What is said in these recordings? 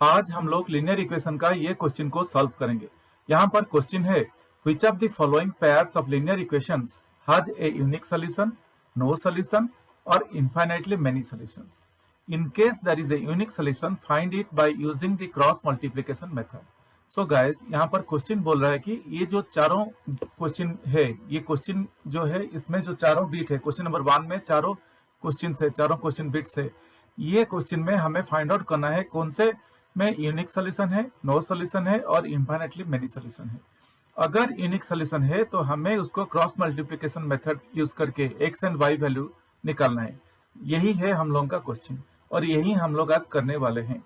आज हम लोग लीनियर इक्वेशन का ये क्वेश्चन को सॉल्व करेंगे। यहाँ पर क्वेश्चन है which of the following pairs of linear equations has a unique solution, no solution or infinitely many solutions. In case there is a unique solution, find it by using the cross multiplication method. So guys, यहाँ पर question बोल रहा है कि ये जो चारों question है, ये क्वेश्चन जो है इसमें जो चारों बीट है, क्वेश्चन नंबर 1 में चारों क्वेश्चन है, चारों क्वेश्चन बिट्स है। ये क्वेश्चन में हमें फाइंड आउट करना है कौन से में यूनिक सोल्यूशन है, नो सोल्यूशन है और इनफाइनाइटली मेनी सोल्यूशन है। अगर यूनिक सोल्यूशन है तो हमें उसको क्रॉस मल्टीप्लिकेशन मेथड यूज करके एक्स एंड वाई वैल्यू निकालना है। यही है हम लोगों का क्वेश्चन और यही हम लोग आज करने वाले हैं।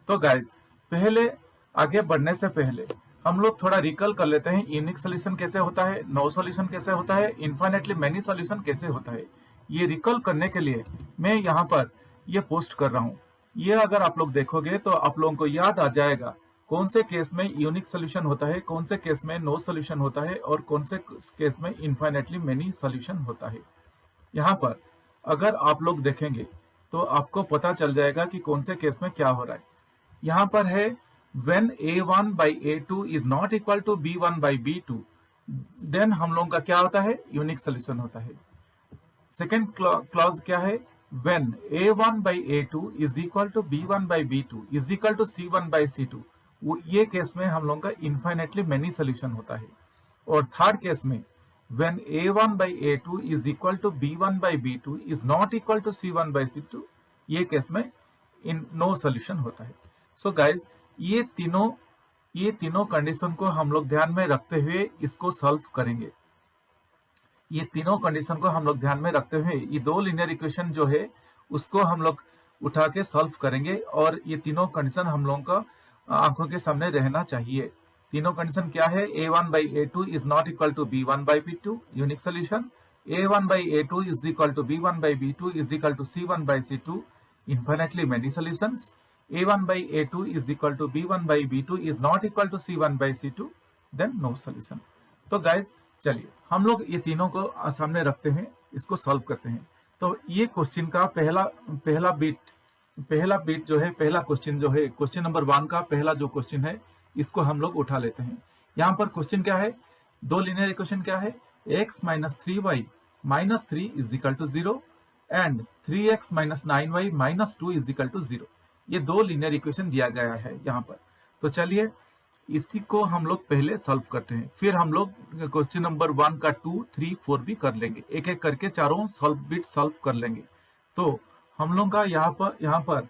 तो गाइज, पहले आगे बढ़ने से पहले हम लोग थोड़ा रिकल कर लेते हैं यूनिक सोल्यूशन कैसे होता है, नो सोल्यूशन कैसे होता है, इनफाइनाइटली मेनी सोल्यूशन कैसे होता है। ये रिकल करने के लिए मैं यहाँ पर ये पोस्ट कर रहा हूँ। ये अगर आप लोग देखोगे तो आप लोगों को याद आ जाएगा कौन से केस में यूनिक सोल्यूशन होता है, कौन से केस में नो सोल्यूशन होता है और कौन से केस में इनफाइनाइटली मेनी सोल्यूशन होता है। यहाँ पर अगर आप लोग देखेंगे तो आपको पता चल जाएगा कि कौन से केस में क्या हो रहा है। यहाँ पर है when a1 by a2 is not equal to b1 by b2, then हम लोगों का क्या होता है, यूनिक सोल्यूशन होता है। सेकेंड क्लॉज क्या है, when a1 by a2 is equal to b1 by b2 is equal to c1 by c2, वो ये केस में हम लोगों का इनफाइनाइटली मेनी सोल्यूशन होता है। और थर्ड केस में when a1 by a2 is equal to b1 by b2 is not equal to c1 by c2, ये केस में नो सोल्यूशन होता है। सो गाइज, ये तीनों कंडीशन को हम लोग ध्यान में रखते हुए इसको सॉल्व करेंगे। ये तीनों कंडीशन को हम लोग ध्यान में रखते हुए ये दो लीनियर इक्वेशन जो है उसको हम लोग उठा के सॉल्व करेंगे और ये तीनों कंडीशन हम लोगों का आंखों के सामने रहना चाहिए। तीनों कंडीशन क्या है, a1 by a2 is not equal to b1 by b2, unique solution. a1 by a2 is equal to b1 by b2 is equal to c1 by c2, infinitely many solutions। a1 by a2 is equal to b1 by b2 is not equal to c1 by c2, then no solution। तो guys चलिए हम लोग ये तीनों को सामने रखते हैं, इसको सॉल्व करते हैं। तो ये क्वेश्चन का पहला बीट जो है, पहला क्वेश्चन जो है, क्वेश्चन नंबर 1 का पहला जो क्वेश्चन है इसको हम लोग उठा लेते हैं। यहाँ पर क्वेश्चन क्या है, दो लीनियर इक्वेशन क्या है, x minus 3y minus 3 is equal to 0 एंड 3x minus 9y minus 2 is equal to 0। ये दो लीनियर इक्वेशन दिया गया है यहाँ पर। तो चलिए इसी को हम लोग पहले सॉल्व करते हैं, फिर हम लोग क्वेश्चन नंबर 1 का 2, 3, 4 भी कर लेंगे, एक एक करके चारों बीट सॉल्व कर लेंगे। तो हम लोग का यहाँ पर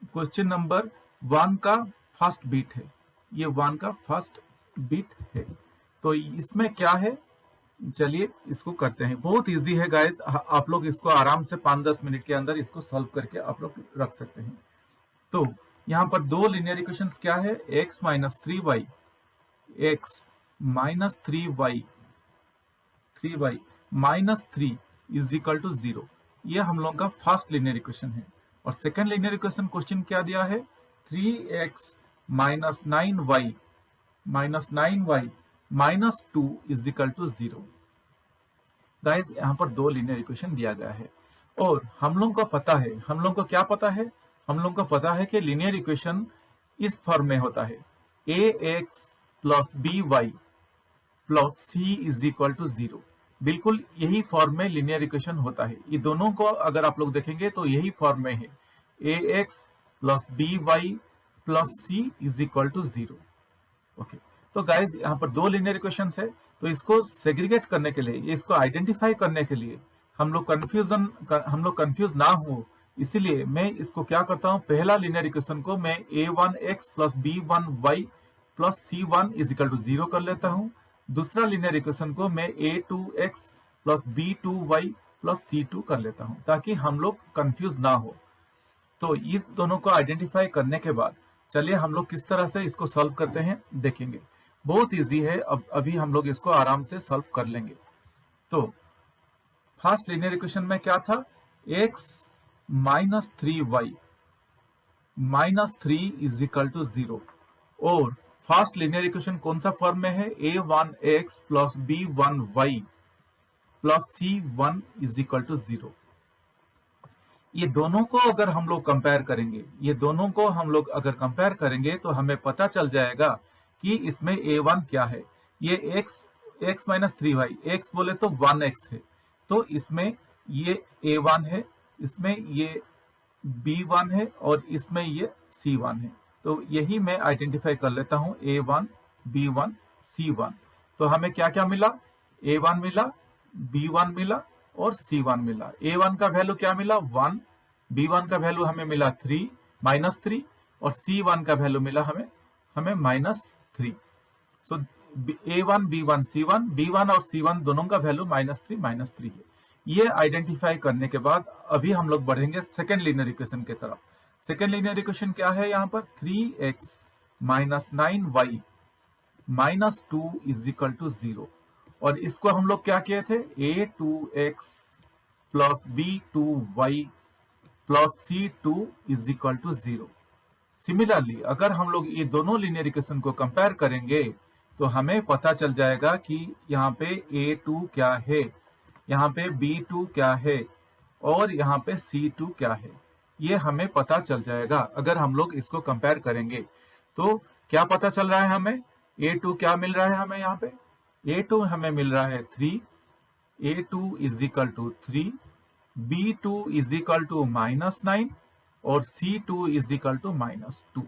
क्वेश्चन नंबर 1 का फर्स्ट बीट है, ये 1 का फर्स्ट बीट है। तो इसमें क्या है, चलिए इसको करते हैं। बहुत इजी है गाइस, आप लोग इसको आराम से 5-10 मिनट के अंदर इसको सॉल्व करके आप लोग रख सकते हैं। तो यहाँ पर दो लीनियर इक्वेशंस क्या है, x minus 3y, x minus 3y minus 3 is equal to 0, ये हम लोग का फर्स्ट लीनियर इक्वेशन है। और सेकेंड लीनियर इक्वेशन क्वेश्चन क्या दिया है, 3x minus 9y minus 2 is equal to 0। Guys, यहाँ पर दो लीनियर इक्वेशन दिया गया है और हम लोग को पता है, हम लोग को क्या पता है, हम लोग को पता है कि लीनियर इक्वेशन इस फॉर्म में होता है, ax plus by plus c is equal to 0। बिल्कुल यही फॉर्म में लीनियर इक्वेशन होता है। ये दोनों को अगर आप लोग देखेंगे तो यही फॉर्म में है, ax plus by plus c is equal to 0। Okay, तो गाइज यहाँ पर दो लीनियर इक्वेशंस है, तो इसको सेग्रीगेट करने के लिए, इसको आइडेंटिफाई करने के लिए हम लोग कंफ्यूज ना हो, इसीलिए मैं इसको क्या करता हूं, पहला लीनियर इक्वेशन को मैं a1x plus b1y plus c1 is equal to 0 कर लेता हूं। दूसरा लीनियर इक्वेशन को मैं a2x plus b2y plus c2 कर लेता हूं, ताकि हम लोग कंफ्यूज ना हो। तो इस दोनों को आइडेंटिफाई करने के बाद चलिए हम लोग किस तरह से इसको सॉल्व करते हैं देखेंगे। बहुत इजी है, अभी हम लोग इसको आराम से सॉल्व कर लेंगे। तो फर्स्ट लीनियर इक्वेशन में क्या था, x minus 3y minus 3 is equal to 0, और फर्स्ट लीनियर इक्वेशन कौन सा फॉर्म में है, a1x plus b1y plus c1 is equal to 0। ये दोनों को अगर हम लोग कंपेयर करेंगे, ये दोनों को हम लोग अगर कंपेयर करेंगे तो हमें पता चल जाएगा कि इसमें a1 क्या है। ये x माइनस 3y, x बोले तो 1x है, तो इसमें ये a1 है, इसमें ये b1 है और इसमें ये c1 है। तो यही मैं आइडेंटिफाई कर लेता हूं, a1 b1 c1। तो हमें क्या क्या मिला, a1 मिला, b1 मिला और c1 मिला। a1 का वैल्यू क्या मिला 1, b1 का वैल्यू हमें मिला 3 -3 और c1 का वैल्यू मिला हमें -3। सो a1 b1 c1, b1 और c1 दोनों का वैल्यू -3 है। ये आइडेंटिफाई करने के बाद अभी हम लोग बढ़ेंगे सेकेंड लीनियर इक्वेशन की तरफ। सेकेंड लीनियर इक्वेशन क्या है यहाँ पर, 3x - 9y - 2 = 0। और इसको हम लोग क्या किए थे, a2x plus b2y plus c2 = 0। Similarly अगर हम लोग ये दोनों लीनियर इक्वेशन को कंपेयर करेंगे तो हमें पता चल जाएगा कि यहाँ पे a2 क्या है, यहाँ पे b2 क्या है और यहाँ पे c2 क्या है, ये हमें पता चल जाएगा अगर हम लोग इसको कंपेयर करेंगे। तो क्या पता चल रहा है हमें, a2 क्या मिल रहा है हमें, यहाँ पे a2 हमें मिल रहा है 3, a2 = 3, b2 = -9 और c2 = -2।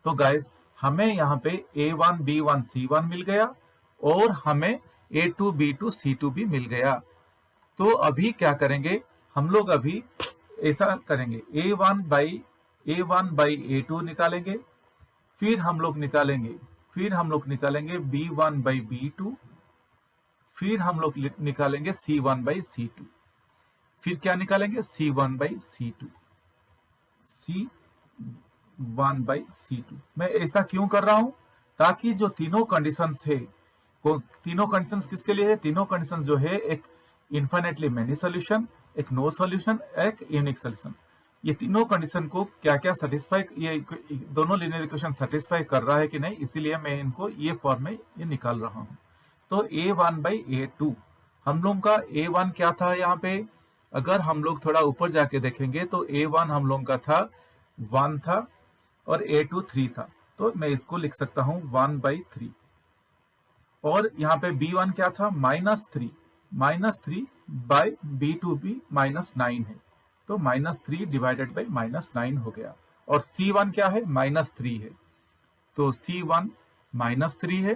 तो गाइज हमें यहाँ पे a1 b1 c1 मिल गया और हमें a2 b2 c2 भी मिल गया। तो अभी क्या करेंगे हम लोग, अभी ऐसा करेंगे, a1 बाई a2 निकालेंगे, फिर हम लोग निकालेंगे b1 बाई b2, फिर हम लोग निकालेंगे c1 बाई c2, फिर क्या निकालेंगे c1 by c2, c1 by c2। मैं ऐसा क्यों कर रहा हूं, ताकि जो तीनों कंडीशंस है, तीनों कंडीशंस किसके लिए है, तीनों कंडीशंस जो है, एक इन्फिनिटली मेनी सॉल्यूशन, एक नो सॉल्यूशन, एक यूनिक सॉल्यूशन, ये तीनों कंडीशन को क्या क्या सेटिस्फाई, ये दोनों लीनियर इक्वेशन सेटिस्फाई कर रहा है कि नहीं, इसीलिए मैं इनको ये फॉर्म में ये निकाल रहा हूं। तो a1 बाई a2, हम लोग का a1 क्या था यहाँ पे, अगर हम लोग थोड़ा ऊपर जाके देखेंगे तो a1 हम लोग का था 1 था और a2 3 था, तो मैं इसको लिख सकता हूं 1/3। और यहाँ पे b1 क्या था, -3 बाई b2 भी -9 है, तो -3 डिवाइडेड बाई -9 हो गया। और c1 क्या है, -3 है, तो c1 -3 है,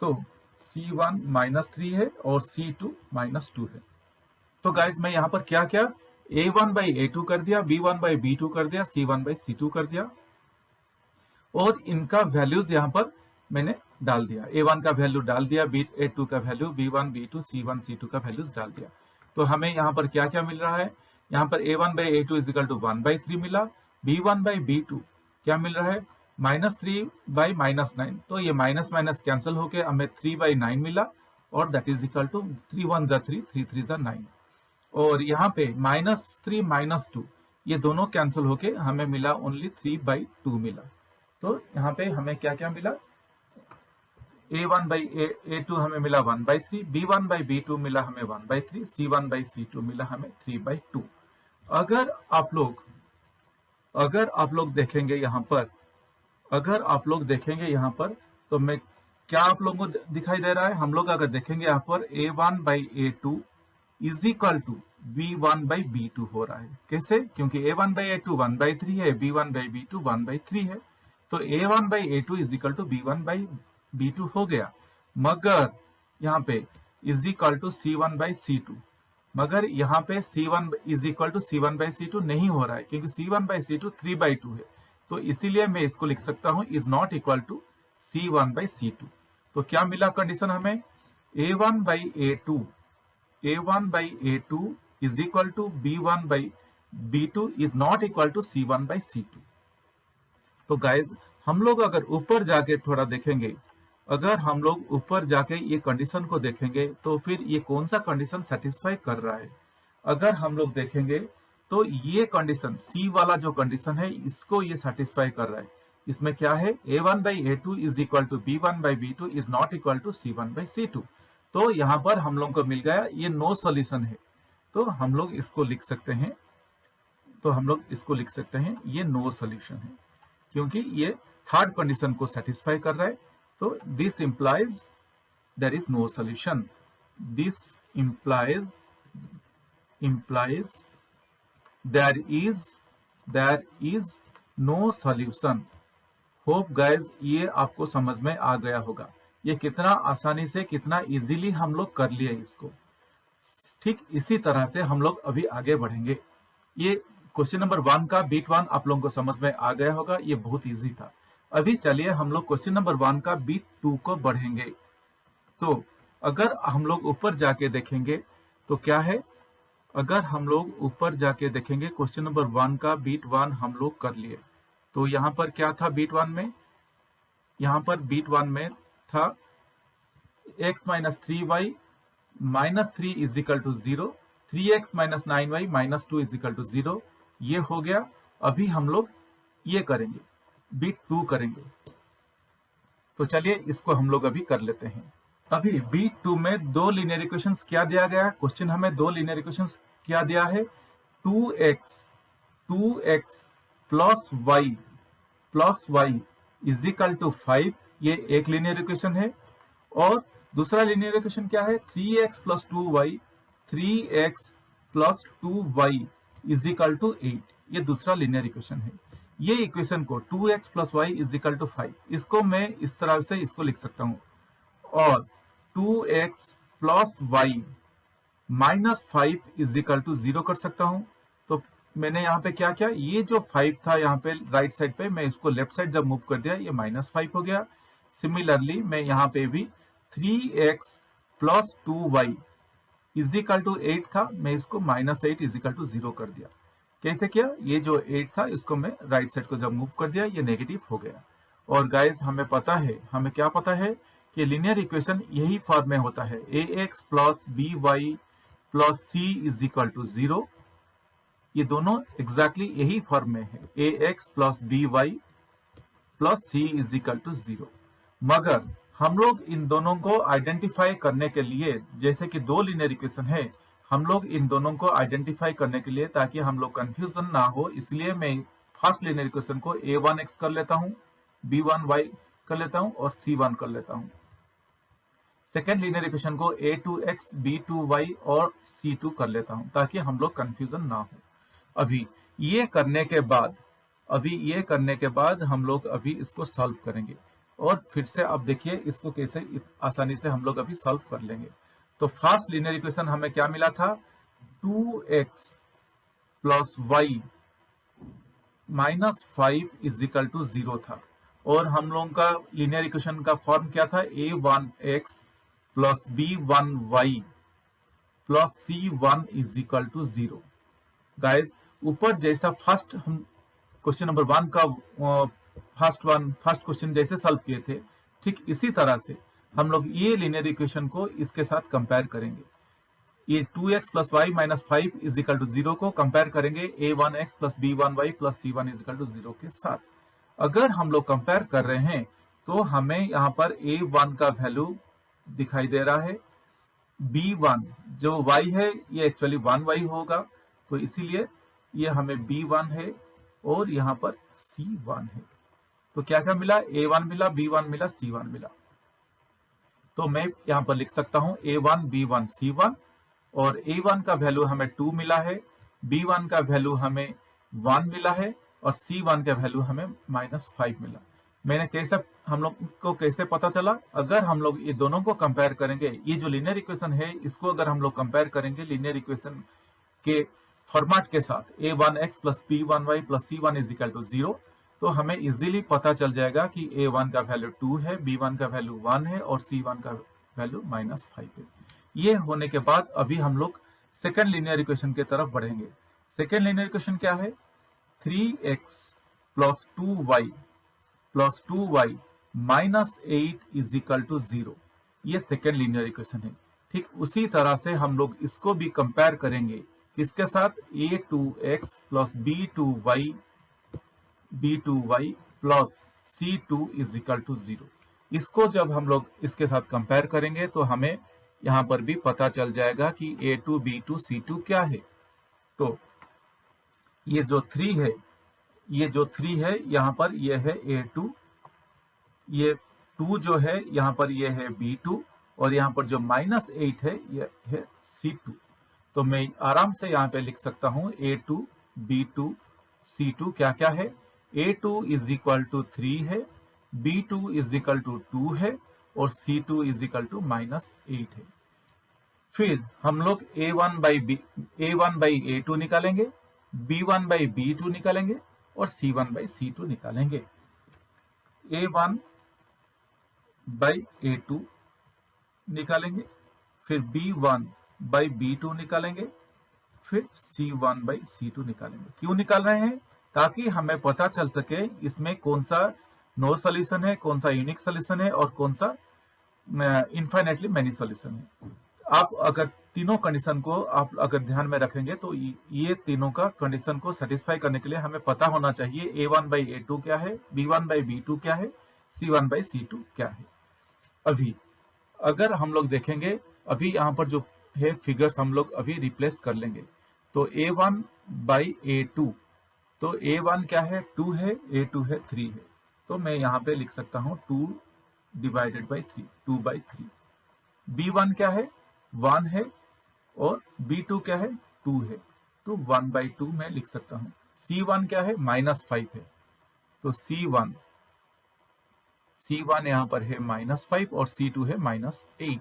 तो c1 -3 है और c2 -2 है। तो गाइज मैं यहाँ पर क्या किया, a1 बाई a2 कर दिया, b1 बाई b2 कर दिया, c1 बाई c2 कर दिया और इनका वैल्यूज यहाँ पर मैंने डाल दिया, a1 का वैल्यू डाल दिया, a2 का value, b1 b2 c1 c2 का वैल्यूज डाल दिया। तो हमें यहाँ पर क्या क्या मिल रहा है, यहाँ पर a1 बाई a2 = 1/3 मिला, b1 बाई b2 क्या मिल रहा है, -3 बाई -9, तो ये माइनस माइनस कैंसिल होके हमें 3/9 मिला और दैट इज इक्वल टू 3 1 जा 3, 3 3 जा 9। और यहाँ पे -3 -2 ये दोनों कैंसिल होके हमें मिला ओनली 3/2 मिला। तो यहाँ पे हमें क्या क्या मिला, a1 बाई a2 हमें मिला 1/3, b1 बाई b2 मिला हमें 1/3, c1 बाई c2 मिला हमें 3/2। अगर आप लोग देखेंगे यहाँ पर, तो मैं क्या आप लोगों को दिखाई दे रहा है, हम लोग अगर देखेंगे यहाँ पर a1 by a2 = b1 by b2 हो रहा है। कैसे, क्योंकि a1 बाई a2 1/3 है, b1 बाई b2 1/3 है, तो a1 by a2 = b1 by b2 हो गया। मगर यहाँ पे = c1 बाई c2, मगर यहाँ पे c1 = c1 बाई c2 नहीं हो रहा है, क्योंकि c1 बाई c2 3/2 है, तो इसीलिए मैं इसको लिख सकता हूँ is not equal to c1 by c2। तो क्या मिला कंडीशन हमें, a1 by a2 = b1 by b2 is not equal to c1 by c2। तो गाइज हम लोग अगर ऊपर जाके थोड़ा देखेंगे, अगर हम लोग ऊपर जाके ये कंडीशन को देखेंगे तो फिर ये कौन सा कंडीशन सेटिस्फाई कर रहा है। अगर हम लोग देखेंगे तो ये कंडीशन सी वाला जो कंडीशन है इसको ये सेटिस्फाई कर रहा है। इसमें क्या है, a1 by a2 = b1 by b2 is not equal to c1 by c2। तो यहाँ पर हम लोग को मिल गया ये नो सॉल्यूशन है, तो हम लोग इसको लिख सकते हैं, ये नो सॉल्यूशन है, क्योंकि ये थर्ड कंडीशन को सेटिस्फाई कर रहा है। तो this implies there is no solution, this implies there is no solution. Hope guys ये आपको समझ में आ गया होगा। ये कितना आसानी से, कितना इजीली हम लोग कर लिए इसको। ठीक इसी तरह से हम लोग अभी आगे बढ़ेंगे। ये क्वेश्चन नंबर 1 का बीट 1 आप लोगों को समझ में आ गया होगा, ये बहुत इजी था। अभी चलिए हम लोग क्वेश्चन नंबर 1 का बीट 2 को बढ़ेंगे। तो अगर हम लोग ऊपर जाके देखेंगे तो क्या है, अगर हम लोग ऊपर जाके देखेंगे क्वेश्चन नंबर 1 का बीट 1 हम लोग कर लिए। तो यहाँ पर क्या था बीट 1 में, यहाँ पर बीट 1 में था x minus 3y minus 3 is equal to 0, 3x minus 9y minus 2 is equal to 0। ये हो गया। अभी हम लोग ये करेंगे, बीट 2 करेंगे। तो चलिए इसको हम लोग अभी कर लेते हैं। अभी बीट 2 में दो लीनियर इक्वेशंस क्या दिया गया है, क्वेश्चन हमें दो लीनियर इक्वेशंस क्या दिया है, 2x plus y is equal to 5, ये एक लीनियर इक्वेशन है। और दूसरा लीनियर इक्वेशन क्या है, 3x plus 2y is equal to 8, ये दूसरा लीनियर इक्वेशन है। ये इक्वेशन को 2x plus y is equal to 5, इसको मैं इस तरह से इसको लिख सकता हूं, और 2x plus y minus 5 is equal to 0 कर सकता हूं। तो मैंने यहाँ पे क्या किया, ये जो 5 था यहाँ पे राइट साइड पे, मैं इसको लेफ्ट साइड जब मूव कर दिया, ये माइनस 5 हो गया। सिमिलरली मैं यहाँ पे भी 3x plus 2y is equal to 8 था, मैं इसको माइनस 8 इज इक्वल टू 0 कर दिया। कैसे किया, ये जो 8 था इसको मैं राइट साइड को जब मूव कर दिया, ये नेगेटिव हो गया। और गाइज हमें पता है, हमें क्या पता है कि लीनियर इक्वेशन यही फॉर्म में होता है, ax plus by plus c is equal to 0। ये दोनों एग्जैक्टली यही फॉर्म में है, ax plus by plus c is equal to 0। मगर हम लोग इन दोनों को आइडेंटिफाई करने के लिए, जैसे कि दो लीनियर इक्वेशन है, हम लोग इन दोनों को आइडेंटिफाई करने के लिए, ताकि हम लोग कंफ्यूजन ना हो, इसलिए मैं फर्स्ट लीनियर इक्वेशन को a1x कर लेता हूं, b1y कर लेता हूं और c1 कर लेता हूं। सेकेंड लीनियर इक्वेशन को a2x b2y और c2 कर लेता हूं, ताकि हम लोग कंफ्यूजन ना हो। अभी ये करने के बाद हम लोग अभी इसको सॉल्व करेंगे, और फिर से आप देखिए इसको कैसे आसानी से हम लोग अभी सॉल्व कर लेंगे। तो फर्स्ट लीनियर इक्वेशन हमें क्या मिला था, 2x plus y minus 5 is equal to 0 था। और हम लोगों का लीनियर इक्वेशन का फॉर्म क्या था, a1x plus b1y plus c1 is equal to 0। Guys ऊपर जैसा फर्स्ट हम क्वेश्चन नंबर 1 का फर्स्ट क्वेश्चन जैसे सॉल्व किए थे, ठीक इसी तरह से हम लोग ये लीनियर इक्वेशन को इसके साथ कंपेयर करेंगे। ये 2x plus y minus 5 is equal to 0 को कंपेयर करेंगे a1x plus b1y plus c1 is equal to 0 के साथ। अगर हम लोग कंपेयर कर रहे हैं तो हमें यहाँ पर a1 का वैल्यू दिखाई दे रहा है, b1 जो y है ये एक्चुअली 1y होगा, तो इसीलिए ये हमें b1 है और यहाँ पर c1 है। तो क्या क्या मिला, a1 मिला, b1 मिला, c1 मिला। तो मैं यहाँ पर लिख सकता हूँ a1 b1 c1, और a1 का वैल्यू हमें 2 मिला है, b1 का वैल्यू हमें 1 मिला है, और c1 का वैल्यू हमें -5 मिला। मैंने कैसे, हम लोग को कैसे पता चला, अगर हम लोग ये दोनों को कंपेयर करेंगे, ये जो लीनियर इक्वेशन है इसको अगर हम लोग कंपेयर करेंगे लीनियर इक्वेशन के फॉर्मेट के साथ, a1x plus b1y plus c1 is equal to 0, तो हमें इजीली पता चल जाएगा कि a1 का वैल्यू 2 है, b1 का वैल्यू 1 है और c1 का वैल्यू -5 है। ये होने के बाद अभी हम लोग सेकेंड लीनियर इक्वेशन की तरफ बढ़ेंगे। सेकेंड लीनियर इक्वेशन क्या है, 3x plus 2y minus 8 is equal to 0, ये सेकेंड लीनियर इक्वेशन है। ठीक उसी तरह से हम लोग इसको भी कंपेयर करेंगे, किसके साथ, a2x plus b2y plus c2 is equal to 0। इसको जब हम लोग इसके साथ कंपेयर करेंगे तो हमें यहाँ पर भी पता चल जाएगा कि A2 B2 C2 क्या है। तो ये जो 3 है, ये जो 3 है यहाँ पर ये है A2, ये 2 जो है यहाँ पर ये है B2 और यहाँ पर जो -8 है ये है C2। तो मैं आराम से यहाँ पे लिख सकता हूँ A2 B2 C2 क्या क्या है। A2 इज इक्वल टू 3 है, B2 इज इक्वल टू 2 है और C2 इज इक्वल टू -8 है। फिर हम लोग A1 बाई A2 निकालेंगे, B1 बाई B2 निकालेंगे और C1 बाई C2 निकालेंगे। A1 बाई A2 निकालेंगे, फिर B1 बाई B2 निकालेंगे, फिर C1 बाई C2 निकालेंगे। क्यों निकाल रहे हैं? ताकि हमें पता चल सके इसमें कौन सा नो सोल्यूशन है, कौन सा यूनिक सोल्यूशन है और कौन सा इनफाइनाइटली मेनी सोल्यूशन है। आप अगर तीनों कंडीशन को आप अगर ध्यान में रखेंगे तो ये तीनों का कंडीशन को सेटिस्फाई करने के लिए हमें पता होना चाहिए A1 बाई A2 क्या है, B1 बाई B2 क्या है, C1 बाई C2 क्या है। अभी अगर हम लोग देखेंगे, अभी यहाँ पर जो है फिगर्स हम लोग अभी रिप्लेस कर लेंगे। तो A1 बाई A2, तो A1 क्या है 2 है, A2 है 3 है। तो मैं यहाँ पे लिख सकता हूँ 2 डिवाइडेड बाई 3, 2 बाई 3। B1 क्या है 1 है और B2 क्या है 2 है, तो 1 बाई 2 मैं लिख सकता हूँ। C1 क्या है -5 है, तो C1 यहाँ पर है -5 और C2 है -8।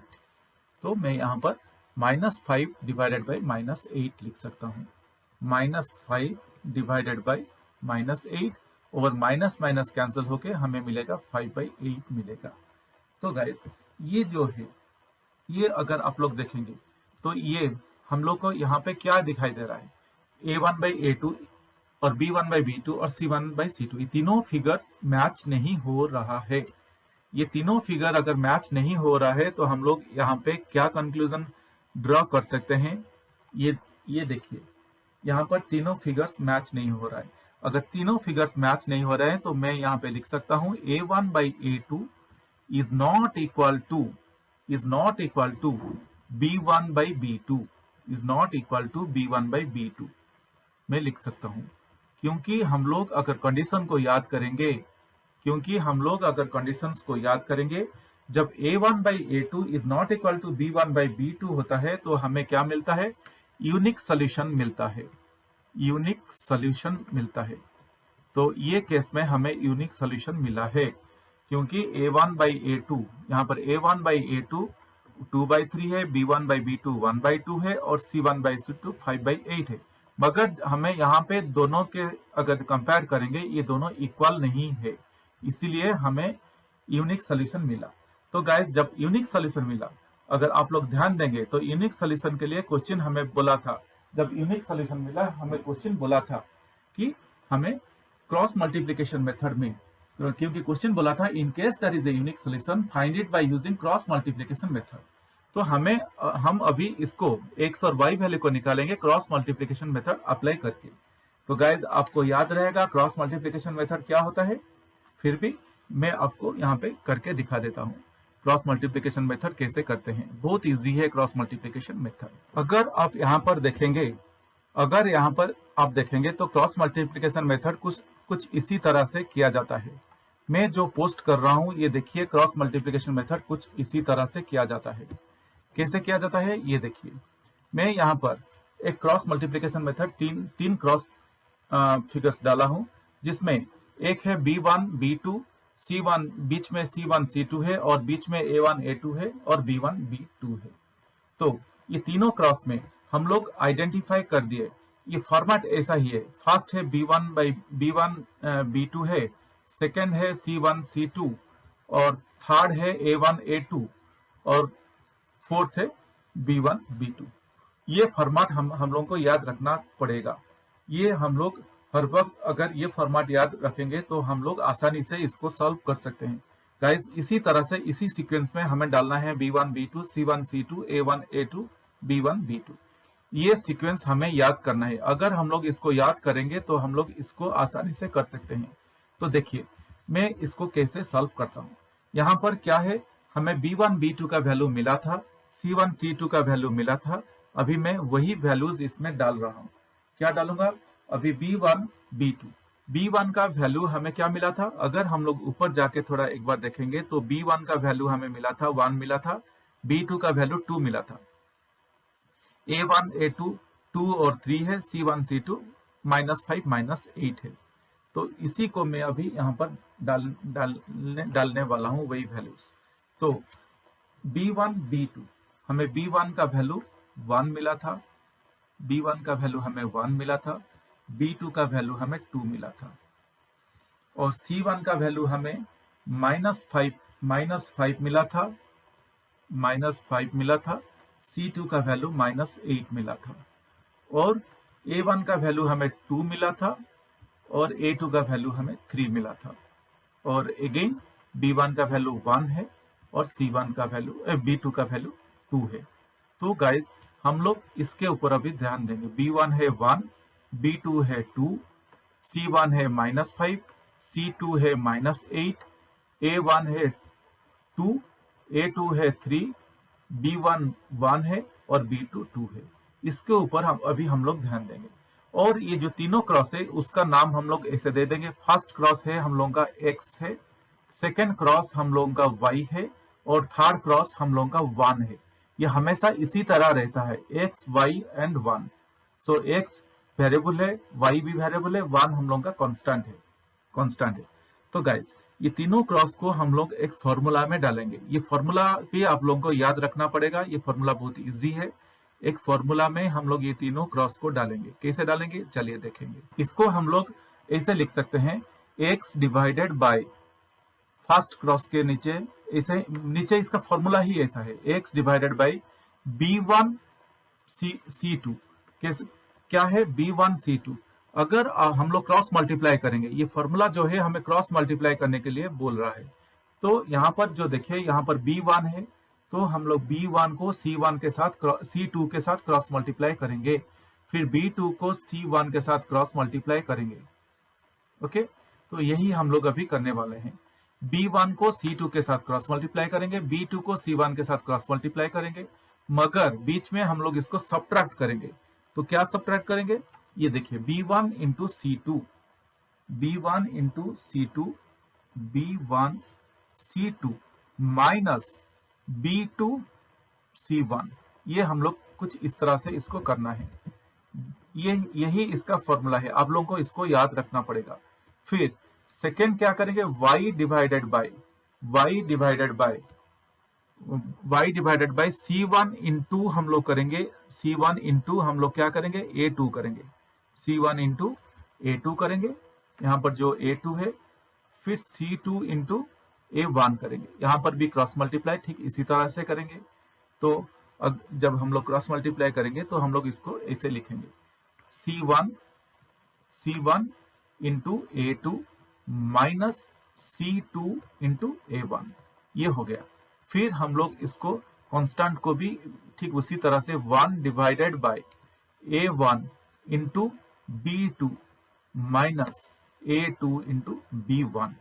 तो मैं यहाँ पर -5 डिवाइडेड बाई -8 लिख सकता हूँ। -5 डिवाइडेड बाई -8 और माइनस माइनस कैंसिल होके हमें मिलेगा 5/8 मिलेगा। तो गाइस ये जो है, ये अगर आप लोग देखेंगे तो ये हम लोग को यहाँ पे क्या दिखाई दे रहा है, A1/A2 और B1/B2 और C1/C2, ये तीनों फिगर्स मैच नहीं हो रहा है। ये तीनों फिगर अगर मैच नहीं हो रहा है तो हम लोग यहाँ पे क्या कंक्लूजन ड्रॉ कर सकते हैं, ये देखिए यहाँ पर तीनों फिगर्स मैच नहीं हो रहा है। अगर तीनों फिगर्स मैच नहीं हो रहे हैं तो मैं यहाँ पे लिख सकता हूँ A1/A2 is not equal to B1/B2 is not equal to B1/B2 मैं लिख सकता हूँ। क्योंकि हम लोग अगर कंडीशन को याद करेंगे, जब A1/A2 is not equal to B1/B2 होता है तो हमें क्या मिलता है, यूनिक सोल्यूशन मिलता है। तो ये केस में हमें यूनिक सोल्यूशन मिला है, क्योंकि A1/A2 यहाँ पर A1/A2 2/3 है, B1/B2 1/2 है और C1/C2 5/8 है। मगर हमें यहाँ पे दोनों के अगर कंपेयर करेंगे ये दोनों इक्वल नहीं है, इसीलिए हमें यूनिक सोल्यूशन मिला। तो गाइस जब यूनिक सोल्यूशन मिला, अगर आप लोग ध्यान देंगे तो यूनिक सोल्यूशन के लिए क्वेश्चन हमें बोला था, जब यूनिक सोल्यूशन मिला हमें क्वेश्चन बोला था कि हमें क्रॉस मल्टीप्लिकेशन मेथड में, क्योंकि क्वेश्चन बोला था in case that is a unique solution find it by using cross multiplication method. तो हम अभी इसको x और y वैल्यू को निकालेंगे क्रॉस मल्टीप्लिकेशन मेथड अप्लाई करके। तो गाइज आपको याद रहेगा क्रॉस मल्टीप्लिकेशन मेथड क्या होता है, फिर भी मैं आपको यहाँ पे करके दिखा देता हूँ क्रॉस मल्टीप्लिकेशन मेथड कैसे करते हैं। बहुत इजी है क्रॉस मल्टीप्लिकेशन मेथड। अगर आप यहाँ पर देखेंगे तो क्रॉस मल्टीप्लिकेशन मेथड कुछ इसी तरह से किया जाता है। मैं जो पोस्ट कर रहा हूँ ये देखिए, क्रॉस मल्टीप्लिकेशन मेथड कुछ इसी तरह से किया जाता है। कैसे किया जाता है ये देखिए, मैं यहाँ पर एक क्रॉस मल्टीप्लिकेशन मेथड तीन क्रॉस फिगर्स डाला हूँ, जिसमें एक है B1 B2 C1, बीच में C1 C2 है और बीच में A1 A2 है और B1 B2 है। तो ये तीनों क्रॉस में हम लोग आइडेंटिफाई कर दिए, ये फॉर्मेट ऐसा ही है। फर्स्ट है B1 B2 है, सेकेंड है C1 C2 और थर्ड है A1 A2 और फोर्थ है B1 B2। ये फॉर्मेट हम लोगों को याद रखना पड़ेगा। ये हम लोग हर वक्त अगर ये फॉर्मेट याद रखेंगे तो हम लोग आसानी से इसको सॉल्व कर सकते हैं। गाइस इसी तरह से इसी सीक्वेंस में हमें डालना है B1 B2 C1 C2 A1 A2 B1 B2। ये सीक्वेंस हमें याद करना है। अगर हम लोग इसको याद करेंगे तो हम लोग इसको आसानी से कर सकते हैं। तो देखिए मैं इसको कैसे सॉल्व करता हूँ। यहाँ पर क्या है, हमें B1 B2 का वैल्यू मिला था, C1 C2 का वैल्यू मिला था, अभी मैं वही वैल्यूज इसमें डाल रहा हूँ। क्या डालूंगा? अभी B1 B2, B1 का वैल्यू हमें क्या मिला था? अगर हम लोग ऊपर जाके थोड़ा एक बार देखेंगे तो B1 का वैल्यू हमें मिला था 1 मिला था, B2 का वैल्यू 2 मिला था। A1 A2 2 और 3 है, C1 C2 -5 -8 है। तो इसी को मैं अभी यहाँ पर डालने वाला हूँ वही वैल्यूज। तो B1 B2, हमें B1 का वैल्यू 1 मिला था, B1 का वैल्यू हमें 1 मिला था, B2 का वैल्यू हमें 2 मिला था, और C1 का वैल्यू हमें -5 मिला था, -5 मिला था, C2 का वैल्यू -8 मिला था, और A1 का वैल्यू हमें 2 मिला था, और A2 का वैल्यू हमें 3 मिला था, और अगेन B1 का वैल्यू 1 है और C1 का वैल्यू B2 का वैल्यू 2 है। तो गाइज हम लोग इसके ऊपर अभी ध्यान देंगे। B1 है 1, B2 है 2, C1 है -5, C2 है -8, A1 है 2, A2 है 3, B1 1 है और B2 2 है। इसके ऊपर हम लोग ध्यान देंगे। और ये जो तीनों क्रॉस है उसका नाम हम लोग ऐसे दे देंगे। फर्स्ट क्रॉस है हम लोगों का X है, सेकेंड क्रॉस हम लोगों का Y है, और थर्ड क्रॉस हम लोगों का 1 है। ये हमेशा इसी तरह रहता है, X, Y and 1। So X variable है, Y भी वेरिएबल है, 1 हम लोगों का कांस्टेंट है। तो गाइस ये तीनों क्रॉस को हम लोग एक फॉर्मूला में डालेंगे। ये फॉर्मूला भी आप लोगों को याद रखना पड़ेगा। ये फॉर्मूला बहुत इजी है। एक फॉर्मूला में हम लोग ये तीनों क्रॉस को डालेंगे। कैसे डालेंगे चलिए देखेंगे। इसको हम लोग ऐसे लिख सकते हैं, x divided by first cross के नीचे, ऐसे नीचे इसका फॉर्मूला ही ऐसा है, x divided bye B1 C2। क्या है? B1 C2। अगर हम लोग क्रॉस मल्टीप्लाई करेंगे, ये फॉर्मूला जो है हमें क्रॉस मल्टीप्लाई करने के लिए बोल रहा है। तो यहाँ पर जो देखिए, यहाँ पर B1 है, तो हम लोग B1 को C1 के साथ C2 के साथ क्रॉस मल्टीप्लाई करेंगे, फिर B2 को C1 के साथ क्रॉस मल्टीप्लाई करेंगे। ओके, तो यही हम लोग अभी करने वाले हैं। B1 को C2 के साथ क्रॉस मल्टीप्लाई करेंगे, B2 को C1 के साथ क्रॉस मल्टीप्लाई करेंगे, मगर बीच में हम लोग इसको सब्ट्रैक्ट करेंगे। तो क्या सब्ट्रैक्ट करेंगे? ये देखिए, B1 into C2, B1 into C2, B1 C2 minus B2 C1। ये हम लोग कुछ इस तरह से इसको करना है। यही इसका फॉर्मूला है, आप लोगों को इसको याद रखना पड़ेगा। फिर सेकेंड क्या करेंगे? y divided by C1 into हम लोग करेंगे, C1 इंटू हम लोग क्या करेंगे? A2 करेंगे, C1 इंटू A2 करेंगे, यहाँ पर जो A2 है, फिर C2 इंटू A1 करेंगे। यहाँ पर भी क्रॉस मल्टीप्लाई ठीक इसी तरह से करेंगे। तो अब जब हम लोग क्रॉस मल्टीप्लाई करेंगे तो हम लोग इसको ऐसे लिखेंगे, C1 into A2 minus C2 into A1। ये हो गया। फिर हम लोग इसको कांस्टेंट को भी ठीक उसी तरह से 1 divided bye A1 into B2 minus A2 into B1।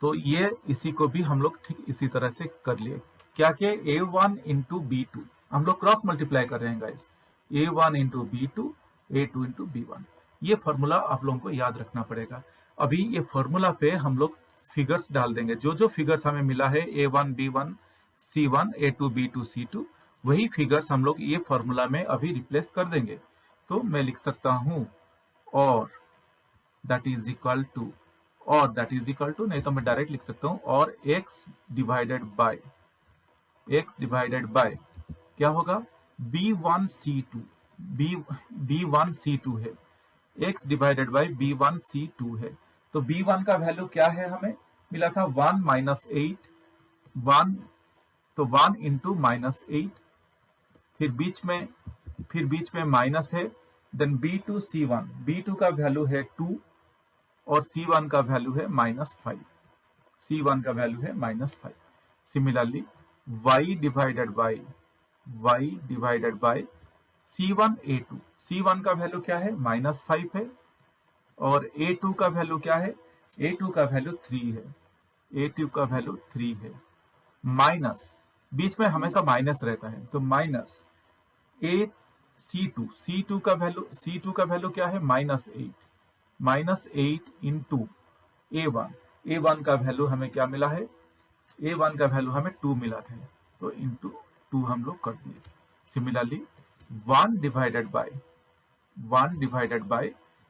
तो ये इसी को भी हम लोग ठीक इसी तरह से कर लिए। क्या किया? A1 इंटू B2, हम लोग क्रॉस मल्टीप्लाई कर रहे हैं guys, A1 into B2, A2 into B1। ये फॉर्मूला आप लोगों को याद रखना पड़ेगा। अभी ये फॉर्मूला पे हम लोग फिगर्स डाल देंगे। जो फिगर्स हमें मिला है, A1 B1 C1, A2 B2 C2, वही फिगर्स हम लोग ये फॉर्मूला में अभी रिप्लेस कर देंगे। तो मैं लिख सकता हूं और दैट इज इक्वल टू, नहीं तो मैं डायरेक्ट लिख सकता हूं, और x डिवाइडेड बाय क्या होगा? B1 C2 है, x divided bye B1 C2 है। तो B1 का वैल्यू क्या है? हमें मिला था 1 माइनस 8, 1, तो 1 इंटू माइनस 8, फिर बीच में माइनस है, देन B2 C1, B2 का वैल्यू है 2 और C1 का वैल्यू है -5, similarly y divided by C1 A2, C1 का वैल्यू क्या है? -5 है, और A2 का वैल्यू क्या है? A2 का वैल्यू 3 है, माइनस बीच में हमेशा माइनस रहता है, तो माइनस ए C2 का वैल्यू क्या है, -8 इंटू A1 का वैल्यू हमें क्या मिला है, A1 का वैल्यू हमें 2 मिला था, तो इंटू 2 हम लोग कर दिए। Similarly 1 divided bye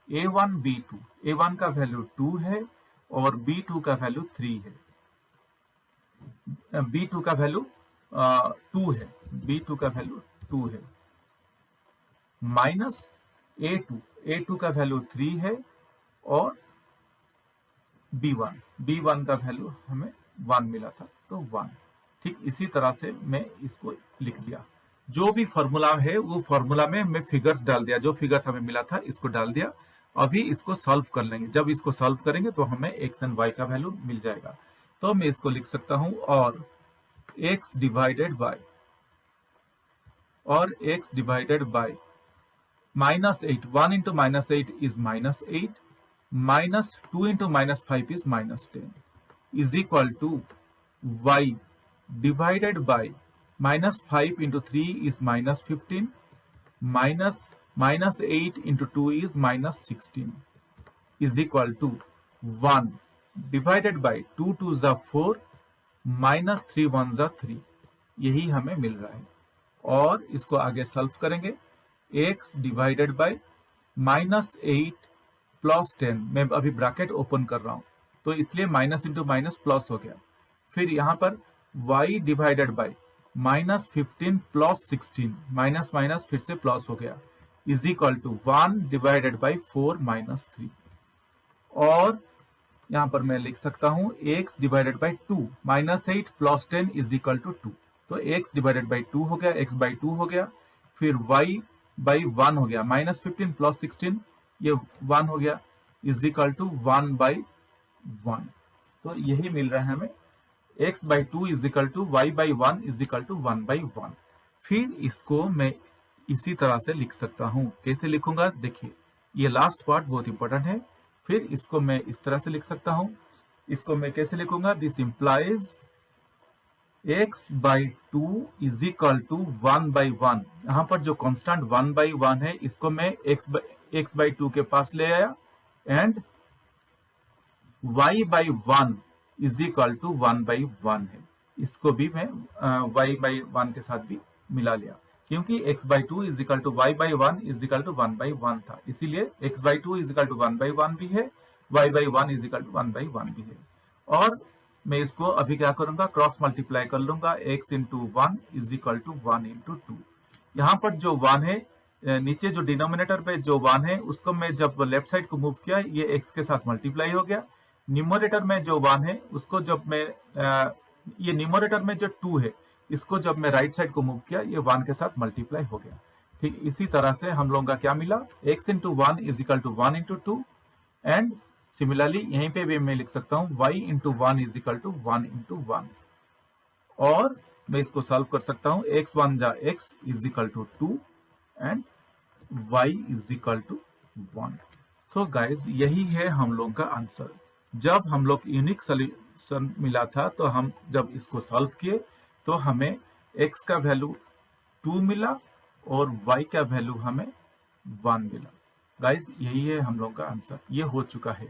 A1 B2, A1 का वैल्यू 2 है और B2 का वैल्यू 3 है, B2 का वैल्यू 2 है, B2 का वैल्यू 2 है, माइनस A2 का वैल्यू 3 है और B1 का वैल्यू हमें 1 मिला था, तो 1। ठीक इसी तरह से मैं इसको लिख दिया। जो भी फॉर्मूला है वो फॉर्मूला में मैं फिगर्स डाल दिया, जो फिगर्स हमें मिला था इसको डाल दिया। अभी इसको सॉल्व कर लेंगे, जब इसको सॉल्व करेंगे तो हमें x एंड y का वैल्यू मिल जाएगा। तो मैं इसको लिख सकता हूं, और x divided bye -8, 1 into -8 is -8, -2 into -5 is -10, is equal to y divided by -5 into 3 is -15, -8 into 2 is -16, is equal to 1 divided by 2 2s are 4, -3 1s are 3। यही हमें मिल रहा है। और इसको आगे सॉल्व करेंगे, x डिवाइडेड बाय -8 प्लस 10, मैं अभी ब्रैकेट ओपन कर रहा हूं तो इसलिए माइनस इंटू माइनस प्लस हो गया। फिर यहां पर y divided by -15 plus 16, minus minus फिर से प्लस हो गया, is equal to 1 divided by 4 -3। और यहां पर मैं लिख सकता हूं x divided by 2, -8 plus 10 is equal to 2, तो x डिवाइडेड बाय 2 हो गया, x बाय 2 हो गया। फिर y बाई 1 हो गया, -15 प्लस 16 ये 1 हो गया, इज इक्वल टू 1 बाई 1। तो यही मिल रहा है हमें, x by 2 is equal to y by 1 is equal to 1 by 1। फिर इसको मैं इसी तरह से लिख सकता हूं। कैसे लिखूंगा, देखिए ये लास्ट पार्ट बहुत इंपॉर्टेंट है। फिर इसको मैं इस तरह से लिख सकता हूं। इसको मैं कैसे लिखूंगा, this implies x by 2 is equal to 1 by 1। यहां पर जो कांस्टेंट 1 बाई 1 है इसको मैं x बाई 2 के पास ले आया, and y by 1 is equal to 1 by 1 है, इसको भी मैं y बाई 1 के साथ भी मिला लिया, क्योंकि x by 2 is equal to y by 1 is equal to 1 by 1 था, इसीलिए x by 2 is equal to 1 by 1 भी है, y by 1 is equal to 1 by 1 भी है। और मैं इसको अभी क्या करूंगा, क्रॉस मल्टीप्लाई कर लूंगा, x into 1 is equal to 1 into 2। यहाँ पर जो 1 है, नीचे जो डिनोमिनेटर पे जो 1 है उसको मैं जब लेफ्ट साइड को मूव किया ये x के साथ मल्टीप्लाई हो गया। न्यूमरेटर में जो 1 है उसको जब मैं ये न्यूमरेटर में जो 2 है इसको जब मैं राइट साइड को मूव किया ये 1 के साथ मल्टीप्लाई हो गया। ठीक इसी तरह से हम लोगों का क्या मिला, x into 1 is equal to 1 into 2, and similarly यहीं पे भी मैं लिख सकता हूं y into 1 is equal to 1 into 1। और मैं इसको सॉल्व कर सकता हूं, x 1 जा x is equal to 2 and y is equal to 1। तो गाइज यही है हम लोग का आंसर। जब हम लोग यूनिक सोल्यूशन मिला था तो हम जब इसको सॉल्व किए तो हमें x का वैल्यू 2 मिला और y का वैल्यू हमें 1 मिला। गाइज यही है हम लोग का आंसर, ये हो चुका है।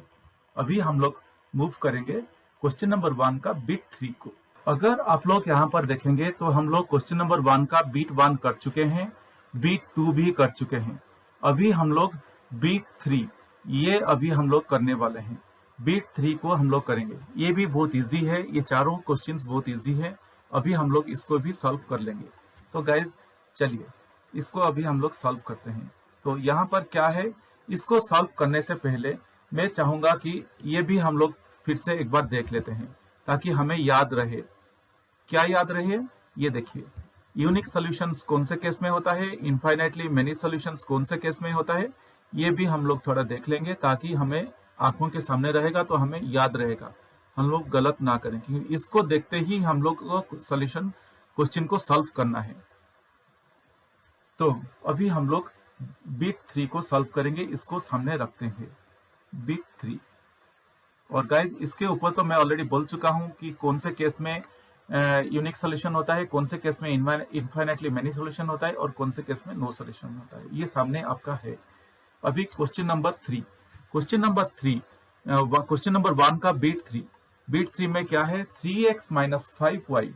अभी हम लोग मूव करेंगे क्वेश्चन नंबर 1 का बिट 3 को। अगर आप लोग यहाँ पर देखेंगे तो हम लोग क्वेश्चन नंबर 1 का बिट 1 कर चुके हैं, बिट 2 भी कर चुके हैं। अभी हम लोग बिट 3 ये अभी हम लोग करने वाले हैं। बिट 3 को हम लोग करेंगे, ये भी बहुत इजी है, ये चारों क्वेश्चंस बहुत इजी है। अभी हम लोग इसको भी सॉल्व कर लेंगे। तो गाइज चलिए इसको अभी हम लोग सॉल्व करते हैं। तो यहाँ पर क्या है, इसको सॉल्व करने से पहले मैं चाहूंगा कि ये भी हम लोग फिर से एक बार देख लेते हैं ताकि हमें याद रहे। क्या याद रहे, ये देखिए, यूनिक सॉल्यूशंस कौन से केस में होता है, इनफाइनाइटली मेनी सॉल्यूशंस कौन से केस में होता है, ये भी हम लोग थोड़ा देख लेंगे ताकि हमें आंखों के सामने रहेगा तो हमें याद रहेगा, हम लोग गलत ना करें, क्योंकि इसको देखते ही हम लोग को सॉल्यूशन क्वेश्चन को सॉल्व करना है। तो अभी हम लोग बिट 3 को सॉल्व करेंगे, इसको सामने रखते हैं बिट 3। और गाइज इसके ऊपर तो मैं ऑलरेडी बोल चुका हूं कि कौन से केस में यूनिक सोल्यूशन होता है, कौन से केस में इनफाइनाइटली मेनी सोल्यूशन होता है और कौन से केस में नो सोल्यूशन होता है, ये सामने आपका है। अभी क्वेश्चन नंबर 3, क्वेश्चन नंबर 1 का बीट थ्री में क्या है, 3x minus 5y,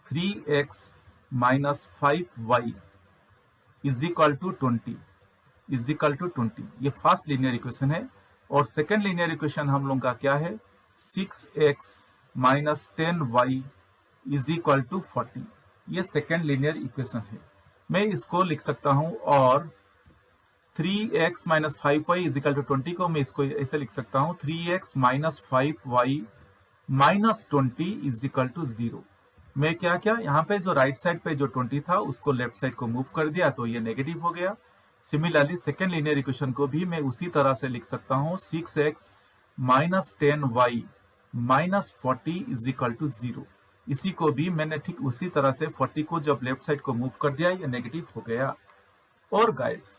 3x minus 5y is equal to 20, ये फर्स्ट लीनियर इक्वेशन है। और सेकेंड लीनियर इक्वेशन हम लोग का क्या है, 6x minus 10y is equal to 40, ये सेकेंड लीनियर इक्वेशन है। मैं इसको लिख सकता हूं, और 3x minus 5y is equal to 20 को मैं इसको ऐसे लिख सकता हूं, 3x minus 5y minus 20 is equal to 0। मैं क्या क्या यहाँ पे जो राइट साइड पे जो 20 था उसको लेफ्ट साइड को मूव कर दिया तो ये नेगेटिव हो गया। सिमिलरली सेकेंड लीनियर इक्वेशन को भी मैं उसी तरह से लिख सकता हूँ, 6x minus 10y minus 40 is equal to 0। इसी को भी मैंने ठीक उसी तरह से 40 को जब लेफ्ट साइड को मूव कर दिया ये नेगेटिव हो गया। और गाइस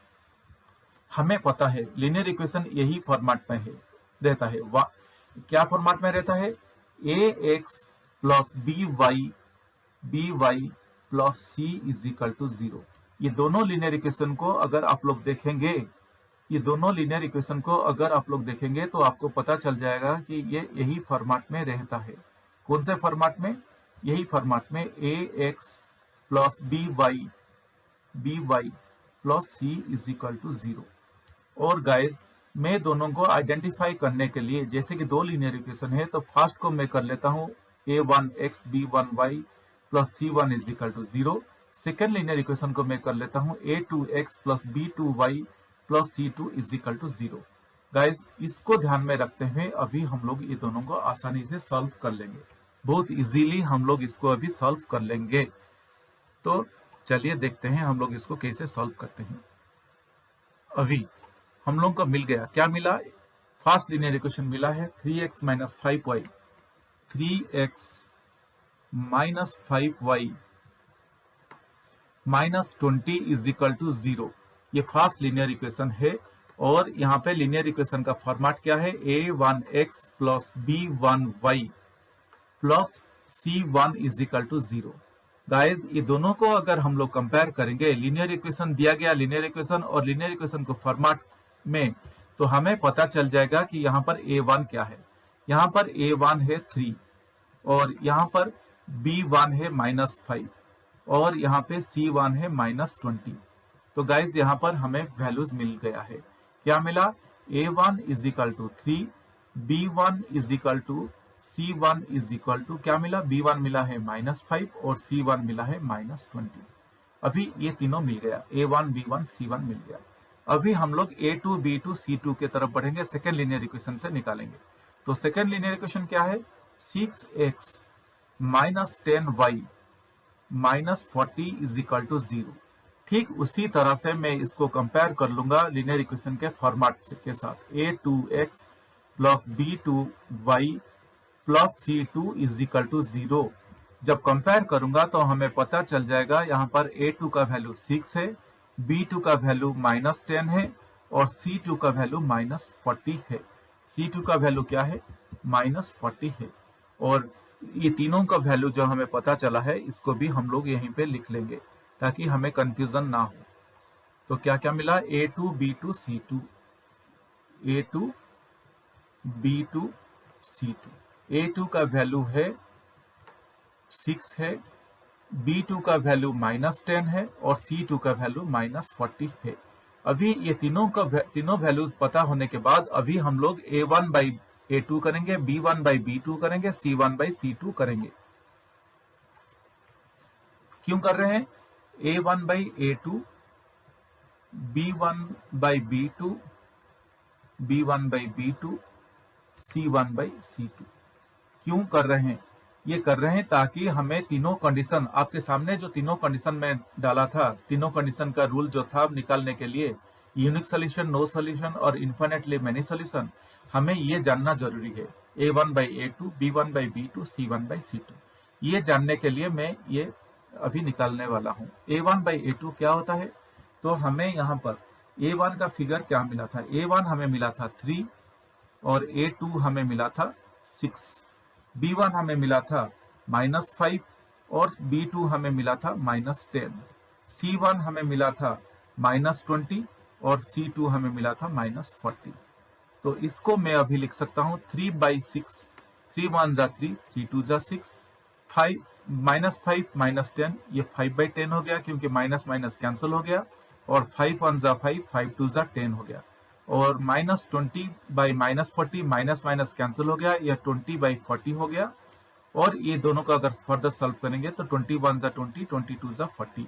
हमें पता है लीनियर इक्वेशन यही फॉर्मेट में रहता है, क्या फॉर्मेट में रहता है, ax plus by plus c is equal to 0। ये दोनों लीनियर इक्वेशन को अगर आप लोग देखेंगे, तो आपको पता चल जाएगा कि ये यही फॉर्मेट में रहता है। कौन से फॉर्मेट में, यही फॉर्मेट में ax plus by plus c is equal to 0। और गाइज मैं दोनों को आइडेंटिफाई करने के लिए, जैसे कि दो लीनियर इक्वेशन है, तो फर्स्ट को मैं कर लेता हूँ a1x b1y plus c1 is equal to 0। Second linear equation को मैं कर लेता हूँ a2x plus b2y plus c2 is equal to 0। Guys इसको ध्यान में रखते हुए अभी हम लोग ये दोनों को आसानी से सॉल्व कर लेंगे, बहुत इजीली हम लोग इसको अभी सॉल्व कर लेंगे। तो चलिए देखते हैं हम लोग इसको कैसे सॉल्व करते हैं। अभी हम लोग को मिल गया, क्या मिला, फर्स्ट लीनियर इक्वेशन मिला है 3x minus 5y, 3x minus 5y minus 20 is equal to 0, ये फर्स्ट लीनियर इक्वेशन है। और यहाँ पे लीनियर इक्वेशन का फॉर्मेट क्या है, a1x plus b1y plus c1 is equal to 0। Guys ये दोनों को अगर हम लोग कंपेयर करेंगे, लीनियर इक्वेशन दिया गया लीनियर इक्वेशन और लीनियर इक्वेशन को फॉर्मेट में, तो हमें पता चल जाएगा कि यहाँ पर a1 क्या है। यहाँ पर a1 है 3 और यहाँ पर b1 है माइनस 5 और यहाँ पे c1 है माइनस 20। तो गाइज यहाँ पर हमें वैल्यूज मिल गया है, क्या मिला, a1 is equal to 3, b1 is equal to c1 is equal to क्या मिला, b1 मिला है माइनस 5 और c1 मिला है माइनस 20। अभी ये तीनों मिल गया, a1 b1 c1 मिल गया। अभी हम लोग a2 b2 c2 के तरफ बढ़ेंगे, सेकेंड लीनियर इक्वेशन से निकालेंगे। तो सेकेंड लीनियर इक्वेशन क्या है, 6x minus 10y minus 40 is equal to 0। ठीक उसी तरह से मैं इसको कंपेयर कर लूंगा लीनियर इक्वेशन के फॉर्मेट के साथ, a2x plus b2y plus c2 is equal to 0। जब कंपेयर करूंगा तो हमें पता चल जाएगा यहाँ पर a2 का वैल्यू 6 है, b2 का वैल्यू माइनस 10 है और c2 का वैल्यू माइनस 40 है। c2 का वैल्यू क्या है, माइनस 40 है। और ये तीनों का वैल्यू जो हमें पता चला है इसको भी हम लोग यहीं पे लिख लेंगे ताकि हमें कंफ्यूजन ना हो। तो क्या क्या मिला, a2 b2 c2, a2 b2 c2। a2 का वैल्यू है 6 है, b2 का वैल्यू माइनस 10 है और c2 का वैल्यू माइनस 40 है। अभी ये तीनों वैल्यूज पता होने के बाद अभी हम लोग a1 बाई a2 करेंगे, b1 बाई b2 करेंगे, c1 बाई c2 करेंगे। क्यों कर रहे हैं, a1 by a2, b1 by b2, b1 by b2, c1 by c2। क्यों कर रहे हैं, ये कर रहे हैं ताकि हमें तीनों कंडीशन, आपके सामने जो तीनों कंडीशन में डाला था, तीनों कंडीशन का रूल जो था निकालने के लिए, यूनिक सोल्यूशन, नो सोल्यूशन और इनफाइनाइटली मेनी सोल्यूशन, हमें ये जानना जरूरी है। a1 by a2, b1 by b2, c1 by c2, ये जानने के लिए मैं ये अभी निकालने वाला हूँ। a1 बाई a2 क्या होता है, तो हमें यहाँ पर a1 का फिगर क्या मिला था, a1 हमें मिला था 3 और a2 हमें मिला था 6। B1 हमें मिला था -5 और B2 हमें मिला था -10। C1 हमें मिला था -20 और C2 हमें मिला था -40। तो इसको मैं अभी लिख सकता हूँ 3/6, 3 1 जा 3, 3 2 जा 6, 5 -5 -10, ये 5/10 हो गया क्योंकि माइनस माइनस कैंसिल हो गया, और 5 1 जा 5, 5 2 जा 10 हो गया, और -20/-40 माइनस माइनस कैंसिल हो गया, यह 20/40 हो गया, और ये दोनों का अगर फर्दर सॉल्व करेंगे तो 21 जा 20, 22 जा 40।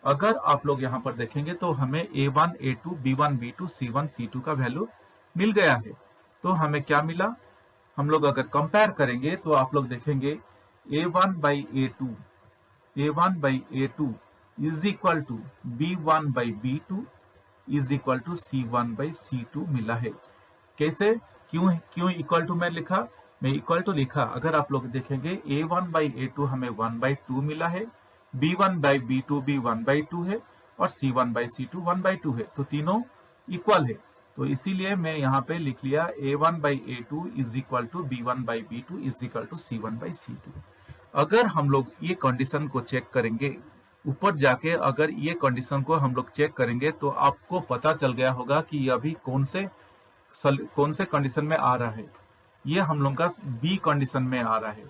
अगर आप लोग यहाँ पर देखेंगे तो हमें A1 A2 B1 B2 C1 C2 का वैल्यू मिल गया है। तो हमें क्या मिला, हम लोग अगर कंपेयर करेंगे तो आप लोग देखेंगे A1/A2 is equal to B1/B2 is equal to C1/C2 मिला है। कैसे, क्यों इक्वल टू मैं लिखा, मैं इक्वल टू लिखा, अगर आप लोग देखेंगे A1/A2 हमें 1/2 मिला है, B1/B2 भी 1/2 है, और C1/C2 1/2 है, तो तीनों इक्वल है। तो इसीलिए मैं यहाँ पे लिख लिया A1/A2 is equal to B1/B2 is equal to C1/C2। अगर हम लोग ये कंडीशन को चेक करेंगे, ऊपर जाके अगर ये कंडीशन को हम लोग चेक करेंगे तो आपको पता चल गया होगा कि ये अभी कौन से कंडीशन में आ रहा है। ये हम लोग का बी कंडीशन में आ रहा है।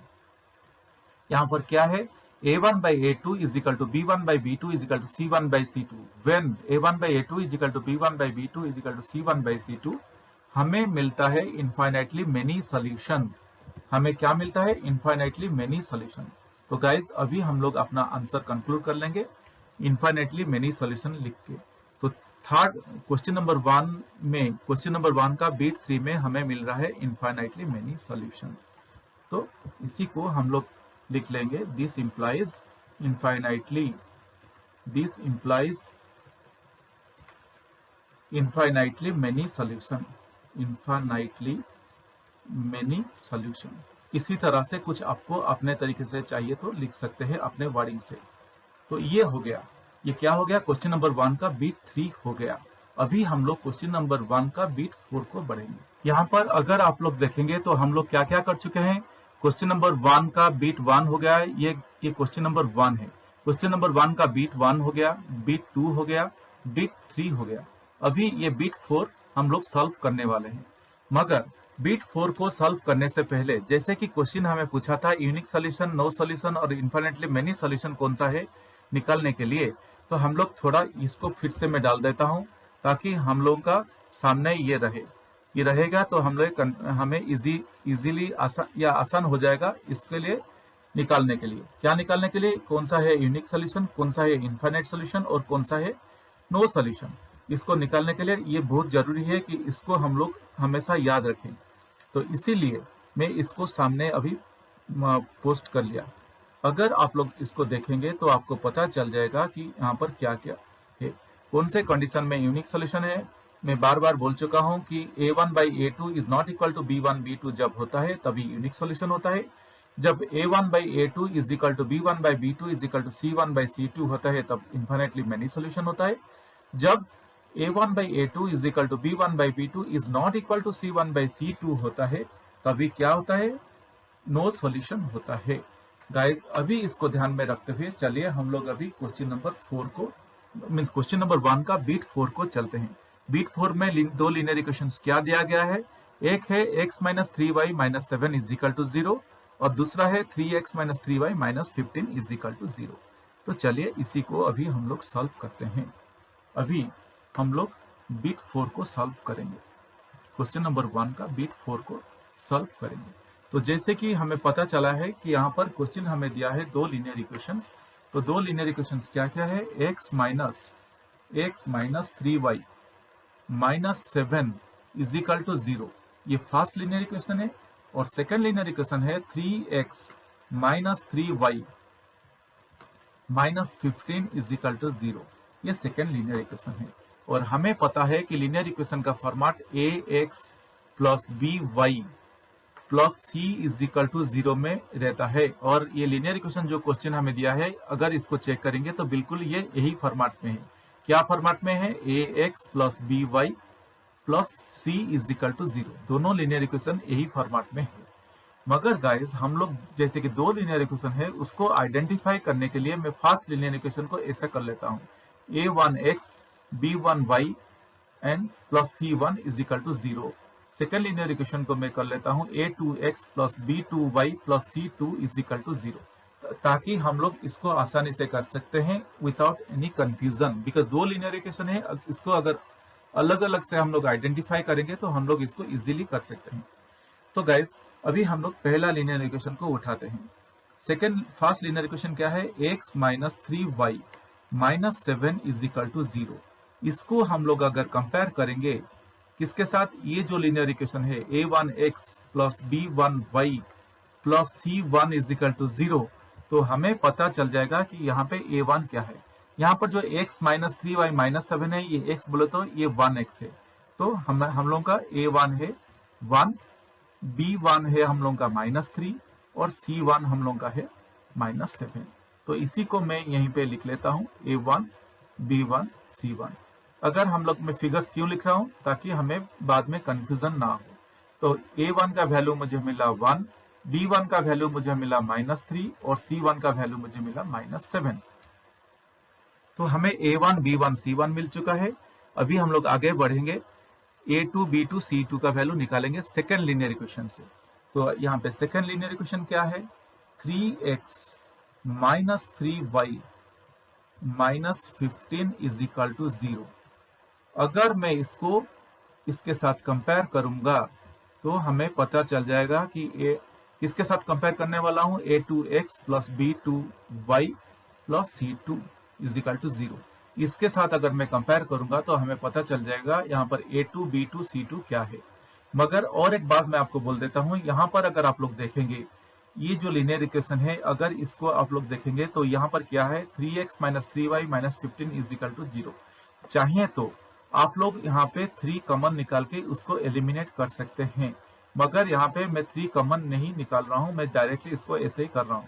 यहाँ पर क्या है, A1/A2 is equal to B1/B2 is equal to C1/C2 when A1/A2 is equal to B1/B2 is equal to C1/C2 हमें मिलता है इनफाइनाइटली मेनी सॉल्यूशन। हमें क्या मिलता है, इनफाइनाइटली मेनी सॉल्यूशन। तो गाइज अभी हम लोग अपना आंसर कंक्लूड कर लेंगे इनफाइनाइटली मेनी सॉल्यूशन लिख के। तो थर्ड क्वेश्चन नंबर 1 में, क्वेश्चन नंबर 1 का बीट 3 में हमें मिल रहा है इनफाइनाइटली मेनी सॉल्यूशन। तो इसी को हम लोग लिख लेंगे, this implies infinitely many solution, infinitely many solution. इसी तरह से कुछ आपको अपने तरीके से चाहिए तो लिख सकते हैं अपने वर्डिंग से। तो ये हो गया, ये क्या हो गया, क्वेश्चन नंबर 1 का बीट 3 हो गया। अभी हम लोग क्वेश्चन नंबर 1 का बीट 4 को बढ़ेंगे। यहाँ पर अगर आप लोग देखेंगे तो हम लोग क्या क्या कर चुके हैं, क्वेश्चन नंबर 1 का बीट 1 हो गया है, ये क्वेश्चन नंबर 1 है। क्वेश्चन नंबर 1 का बीट 1 हो गया, बीट 2 हो गया, बीट 3 हो गया। अभी ये बीट 4 हम लोग सॉल्व करने वाले हैं। मगर बीट 4 को सॉल्व करने से पहले, जैसे कि क्वेश्चन हमें पूछा था यूनिक सॉल्यूशन, नो सॉल्यूशन और इनफाइनाइटली मेनी सॉल्यूशन कौन सा है निकालने के लिए, तो हम लोग थोड़ा इसको फिर से मैं डाल देता हूं ताकि हम लोगों का सामने ये रहेगा तो हमें इजीली आसान हो जाएगा इसके लिए निकालने के लिए। क्या निकालने के लिए, कौन सा है यूनिक सॉल्यूशन, कौन सा है इनफाइनाइट सॉल्यूशन और कौन सा है नो सॉल्यूशन। इसको निकालने के लिए ये बहुत जरूरी है कि इसको हम लोग हमेशा याद रखें। तो इसीलिए मैं इसको सामने अभी पोस्ट कर लिया। अगर आप लोग इसको देखेंगे तो आपको पता चल जाएगा कि यहाँ पर क्या क्या है, कौन से कंडीशन में यूनिक सॉल्यूशन है। मैं बार बार बोल चुका हूँ कि A1/A2 is not equal to B1/B2 जब होता है तभी यूनिक सॉल्यूशन होता है। जब A1/A2 is equal to B1/B2 is equal to C1/C2 होता है तब इनफाइनाइटली मेनी सॉल्यूशन होता है। जब A1/A2 is equal to B1/B2 is not equal to C1/C2 होता है तभी क्या होता है, नो सॉल्यूशन होता है। गाइस अभी इसको ध्यान में रखते हुए चलिए हम लोग अभी क्वेश्चन नंबर 4 को मींस क्वेश्चन नंबर 1 का बीट 4 को चलते हैं। बीट 4 में दो लीनियर इक्वेशंस क्या दिया गया है, एक है x - 3y - 7 is equal to 0 और दूसरा है 3x - 3y - 15 is equal to 0। तो चलिए इसी को अभी हम लोग सॉल्व करते हैं। अभी हम लोग बीट 4 को सॉल्व करेंगे, क्वेश्चन नंबर 1 का बीट 4 को सॉल्व करेंगे। तो जैसे कि हमें पता चला है कि यहाँ पर क्वेश्चन हमें दिया है दो लीनियर इक्वेशंस। तो दो लीनियर इक्वेशंस क्या क्या है, x - 3y - 7 is equal to 0, ये फर्स्ट लीनियर इक्वेशन है, और सेकेंड लीनियर इक्वेशन है 3x - 3y - 15 is equal to 0, ये सेकेंड लीनियर इक्वेशन है। और हमें पता है कि लीनियर इक्वेशन का format ax plus by plus c is equal to 0 में रहता है। और ये लीनियर इक्वेशन जो क्वेश्चन हमें दिया है, अगर इसको चेक करेंगे तो बिल्कुल ये यही फॉर्मेट में है। क्या फॉर्मेट में है, ax plus by plus c is equal to 0, दोनों लीनियर इक्वेशन यही फॉर्मेट में है। मगर गाइस हम लोग जैसे कि दो लीनियर इक्वेशन है उसको आइडेंटिफाई करने के लिए मैं फर्स्ट लीनियर इक्वेशन को ऐसा कर लेता हूँ a1x b1y and plus c1 is equal to 0। Second linear equation को मैं कर लेता हूँ a2x plus b2y plus c2 is equal to 0, ताकि हम लोग इसको आसानी से कर सकते हैं विदाउट एनी कंफ्यूजन, बिकॉज दो लीनियर इक्वेशन है, इसको अगर अलग अलग से हम लोग आइडेंटिफाई करेंगे तो हम लोग इसको इजीली कर सकते हैं। तो गाइज अभी हम लोग पहला लीनियर इक्वेशन को उठाते हैं। फर्स्ट लीनियर इक्वेशन क्या है, x minus 3y minus 7 is equal to 0। इसको हम लोग अगर कंपेयर करेंगे किसके साथ, ये जो लीनियर इक्वेशन है a1x plus b1y plus c1 is equal to 0, तो हमें पता चल जाएगा कि यहाँ पे a1 क्या है। यहाँ पर जो x माइनस 3y माइनस 7 है, ये x बोले तो ये 1x है, तो हम लोग का a1 है 1, b1 है हम लोग का -3 और c1 हम लोग का है -7। तो इसी को मैं यहीं पे लिख लेता हूँ a1 b1 c1। अगर हम लोग, मैं फिगर्स क्यों लिख रहा हूँ, ताकि हमें बाद में कंफ्यूजन ना हो। तो a1 का वैल्यू मुझे मिला 1, b1 का वैल्यू मुझे मिला -3 और c1 का वैल्यू मुझे मिला -7। तो हमें a1 b1 c1 मिल चुका है। अभी हम लोग आगे बढ़ेंगे, a2 b2 c2 का वैल्यू निकालेंगे सेकेंड लीनियर इक्वेशन से। तो यहाँ पे सेकेंड लीनियर इक्वेशन क्या है, 3x minus 3y minus 15 is equal to 0। अगर मैं इसको इसके साथ कंपेयर करूंगा तो हमें पता चल जाएगा कि किसके साथ कंपेयर करने वाला हूं, a2x plus b2y plus c2 is equal to 0। इसके साथ अगर मैं कंपेयर करूंगा तो हमें पता चल जाएगा यहाँ पर a2 b2 c2 क्या है। मगर और एक बात मैं आपको बोल देता हूँ, यहाँ पर अगर आप लोग देखेंगे ये जो लीनियर इक्वेशन है, अगर इसको आप लोग देखेंगे तो यहाँ पर क्या है, 3x minus 3y minus 15 is equal to 0। चाहिए तो आप लोग यहाँ पे 3 कॉमन निकाल के उसको एलिमिनेट कर सकते हैं, मगर यहाँ पे मैं 3 कॉमन नहीं निकाल रहा हूँ, मैं डायरेक्टली इसको ऐसे ही कर रहा हूँ।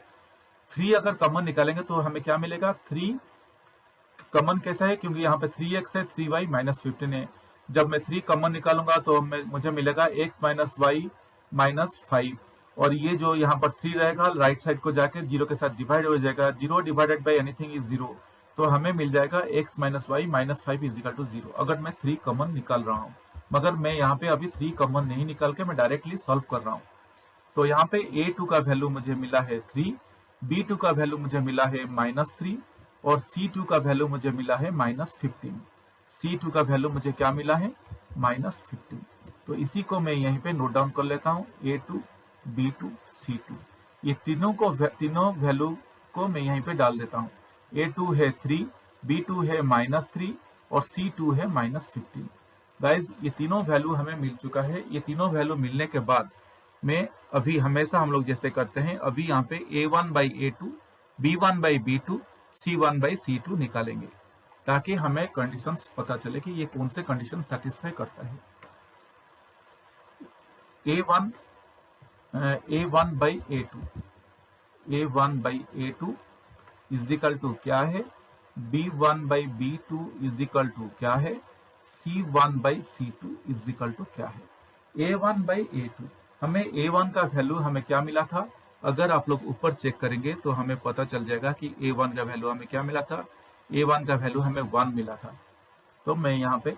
3 अगर कॉमन निकालेंगे तो हमें क्या मिलेगा, 3 कॉमन कैसा है, क्योंकि यहाँ पे 3x है, 3y माइनस 15 है। जब मैं 3 कॉमन निकालूंगा तो मुझे मिलेगा x माइनस वाई माइनस 5, और ये जो यहाँ पर 3 रहेगा राइट साइड को जाके 0 के साथ डिवाइड हो जाएगा, 0 डिवाइडेड बाई एनीथिंग इज 0, तो हमें मिल जाएगा x minus y minus 5 is equal to 0, अगर मैं 3 कॉमन निकाल रहा हूँ। मगर मैं यहाँ पे अभी 3 कॉमन नहीं निकाल के मैं डायरेक्टली सॉल्व कर रहा हूँ। तो यहाँ पे a2 का वैल्यू मुझे मिला है 3, b2 का वैल्यू मुझे मिला है -3 और c2 का वैल्यू मुझे मिला है -15। c2 का वैल्यू मुझे क्या मिला है, -15। तो इसी को मैं यहीं पे नोट डाउन कर लेता हूँ, a2 b2 c2, ये तीनों वैल्यू को मैं यहीं पे डाल देता हूँ। a2 है 3, b2 है -3 और c2 है -15। गाइज ये तीनों वैल्यू हमें मिल चुका है। ये तीनों वैल्यू मिलने के बाद में अभी हमेशा हम लोग जैसे करते हैं, अभी यहाँ पे a1 by a2 b1 by b2 c1 by c2 निकालेंगे, ताकि हमें कंडीशंस पता चले कि ये कौन से कंडीशन सेटिस्फाई करता है। a1 by a2 is equal to क्या है, b1 by b2 is equal to क्या है, c1 by c2 is equal to क्या है। a1 बाई a2, हमें a1 का वैल्यू हमें क्या मिला था, अगर आप लोग ऊपर चेक करेंगे तो हमें पता चल जाएगा कि a1 का वैल्यू हमें क्या मिला था, a1 का वैल्यू हमें 1 मिला था। तो मैं यहाँ पे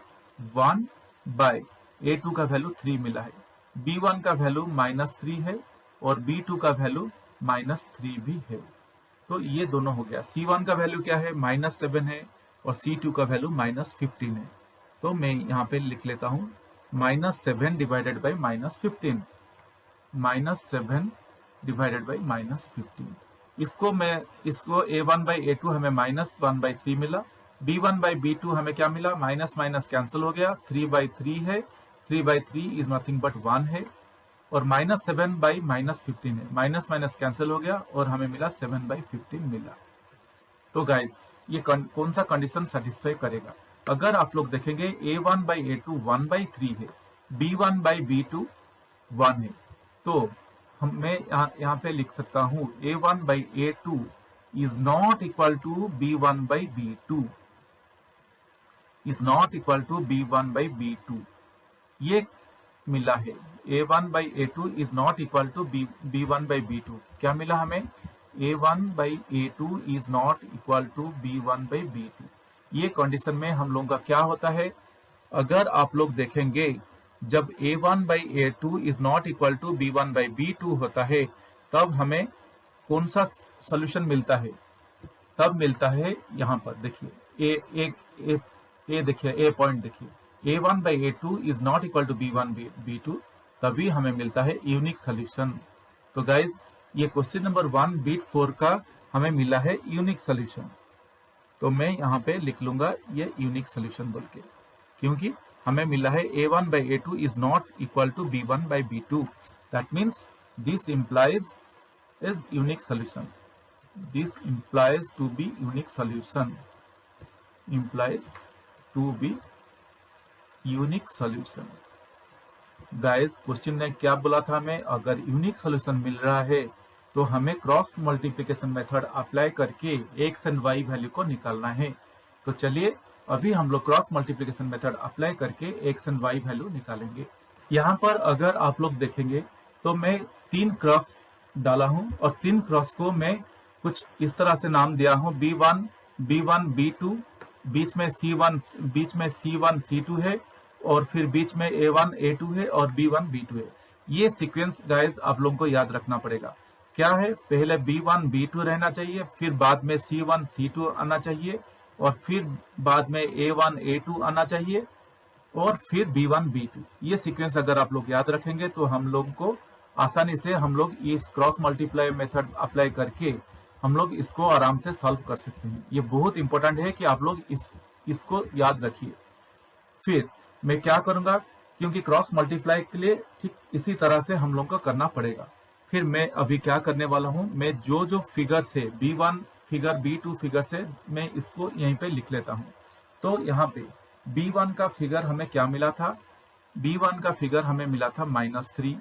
1 बाय a2 का वैल्यू 3 मिला है, b1 का वैल्यू -3 है और b2 का वैल्यू -3 भी है। तो ये दोनों हो गया। c1 का वैल्यू क्या है, -7 है और c2 का वैल्यू -15 है। तो मैं यहाँ पे लिख लेता हूँ -7 डिवाइडेड बाई -15, -7 डिवाइडेड बाई -15। इसको a1 बाई a2 हमें -1 बाई 3 मिला, b1 बाई b2 हमें क्या मिला, माइनस माइनस कैंसिल हो गया, 3 बाई 3 है, 3 बाई 3 इज नथिंग बट 1 है, और -7 बाई -15 है, माइनस माइनस कैंसिल हो गया और हमें मिला 7 बाई 15 मिला। तो गाइज ये कौन सा कंडीशन सेटिस्फाई करेगा, अगर आप लोग देखेंगे a1 बाई a2 1 बाई 3 है, b1 बाई b2 1 है, तो मैं यहाँ पे लिख सकता हूँ a1 by a2 is not equal to b1 by b2, is not equal to b1 by b2। ये मिला है, A1 by A2 is not equal to B1 by B2। क्या मिला हमें? A1 by A2 is not equal to B1 by B2। ये condition में हम लोगों का क्या होता है? अगर आप लोग देखेंगे जब A1 by A2 is not equal to B1 by B2 होता है, तब हमें कौन सा सॉल्यूशन मिलता है? तब मिलता है यहाँ पर देखिए ए देखिए, ए पॉइंट देखिए, A1 by A2 is not equal to B1 by B2, तभी हमें मिलता है यूनिक सॉल्यूशन। तो गाइज ये क्वेश्चन नंबर 1 बीट 4 का हमें मिला है यूनिक सॉल्यूशन। तो मैं यहाँ पे लिख लूंगा ये यूनिक सॉल्यूशन बोल के, क्योंकि हमें मिला है A1 by A2 is not equal to B1 by B2। That means this implies is unique solution. This implies to be unique solution. Implies to be unique solution. Guys, question ने क्या बोला था हमें? अगर यूनिक सॉल्यूशन मिल रहा है तो हमें क्रॉस मल्टीप्लिकेशन मेथड अप्लाई करके एक्स एंड वाई वैल्यू को निकालना है। तो चलिए अभी हम लोग क्रॉस मल्टीप्लिकेशन मेथड अप्लाई करके एक्स एंड वाई वैल्यू निकालेंगे। यहाँ पर अगर आप लोग देखेंगे तो मैं 3 क्रॉस डाला हूं और 3 क्रॉस को मैं कुछ इस तरह से नाम दिया हूं, B1 B2, बीच में C1 C2 है, और फिर बीच में A1 A2 है और B1 B2 है। ये सीक्वेंस गाइस आप लोगों को याद रखना पड़ेगा। क्या है? पहले B1 B2 रहना चाहिए, फिर बाद में C1 C2 आना चाहिए, और फिर बाद में A1 A2 आना चाहिए, और फिर B1 B2। ये सीक्वेंस अगर आप लोग याद रखेंगे तो हम लोग को आसानी से हम लोग इस क्रॉस मल्टीप्लाई मेथड अप्लाई करके हम लोग इसको आराम से सॉल्व कर सकते हैं। ये बहुत इंपॉर्टेंट है कि आप लोग इसको याद रखिए। फिर मैं क्या करूंगा, क्योंकि क्रॉस मल्टीप्लाई के लिए ठीक इसी तरह से हम लोग को करना पड़ेगा। फिर मैं अभी क्या करने वाला हूं, मैं जो फिगर से B1 फिगर B2 फिगर से मैं इसको यहीं पे लिख लेता हूं। तो यहाँ पे B1 का फिगर हमें क्या मिला था? B1 का फिगर हमें मिला था -3,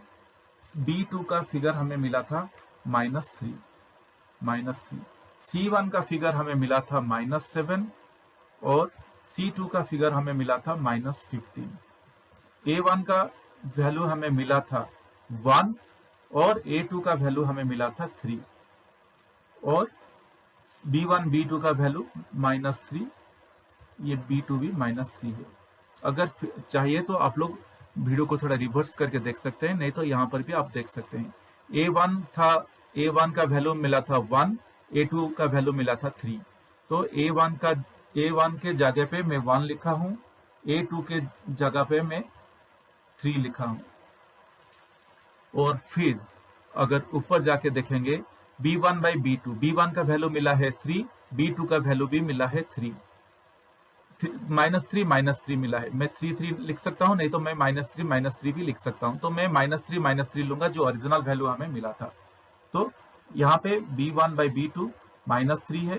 B2 का फिगर हमें मिला था -3, C1 का फिगर हमें मिला था -7, और C2 का फिगर हमें मिला था -15। A1 का वैल्यू हमें मिला था 1, और A2 का वैल्यू हमें मिला था 3, और B1 B2 का वैल्यू -3, ये B2 भी -3 है। अगर चाहिए तो आप लोग वीडियो को थोड़ा रिवर्स करके देख सकते हैं, नहीं तो यहाँ पर भी आप देख सकते हैं। A1 का वैल्यू मिला था 1, A2 का वैल्यू मिला था 3। तो A1 के जगह पे मैं 1 लिखा हूँ, A2 के जगह पे मैं 3 लिखा हूँ। और फिर अगर ऊपर जाके देखेंगे B1 by B2, B1 का वैल्यू मिला है 3, B2 का वैल्यू भी मिला है 3, -3 मिला है। मैं 3 लिख सकता हूं, नहीं तो मैं -3 भी लिख सकता हूं। तो मैं -3 लूंगा जो ओरिजिनल वैल्यू हमें मिला था। तो यहाँ पे B1 by B2 -3 है,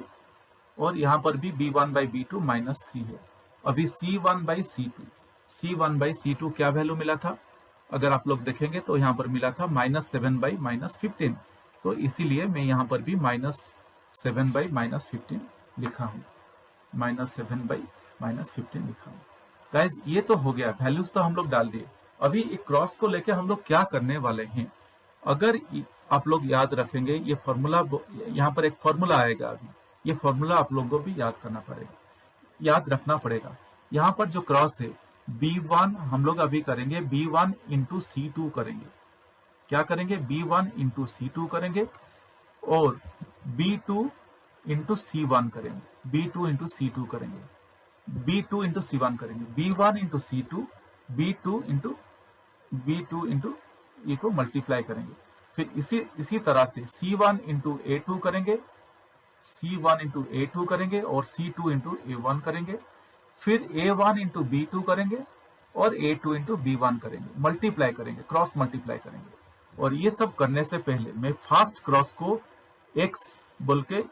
और यहाँ पर भी B1 by B2 -3 है। अभी C1 by C2 क्या वैल्यू मिला था? अगर आप लोग देखेंगे तो यहाँ पर मिला था -7 by -15। तो इसीलिए मैं यहाँ पर भी -7 by -15 लिखा हूँ, -7 by -15 लिखा हूँ। गाइज ये तो हो गया, वैल्यूज तो हम लोग डाल दिए। अभी एक क्रॉस को लेके हम लोग क्या करने वाले हैं? अगर आप लोग याद रखेंगे ये फॉर्मूला, यहाँ पर एक फॉर्मूला आएगा, अभी ये फॉर्मूला आप लोगों को भी याद करना पड़ेगा, याद रखना पड़ेगा। यहाँ पर जो क्रॉस है B1 हम लोग अभी करेंगे B1 into C2 करेंगे। क्या करेंगे? B1 into C2 करेंगे, और B2 into C1 करेंगे, B2 into C2 करेंगे, B2 into C1 करेंगे, B1 into C2, B2 into ये को मल्टीप्लाई करेंगे। फिर इसी तरह से C1 into A2 करेंगे, C1 into A2 करेंगे, और C2 into A1 करेंगे। फिर A1 into B2 करेंगे, और A2 into B1 करेंगे, मल्टीप्लाई करेंगे, क्रॉस मल्टीप्लाई करेंगे। और ये सब करने से पहले मैं फर्स्ट क्रॉस को X बोल के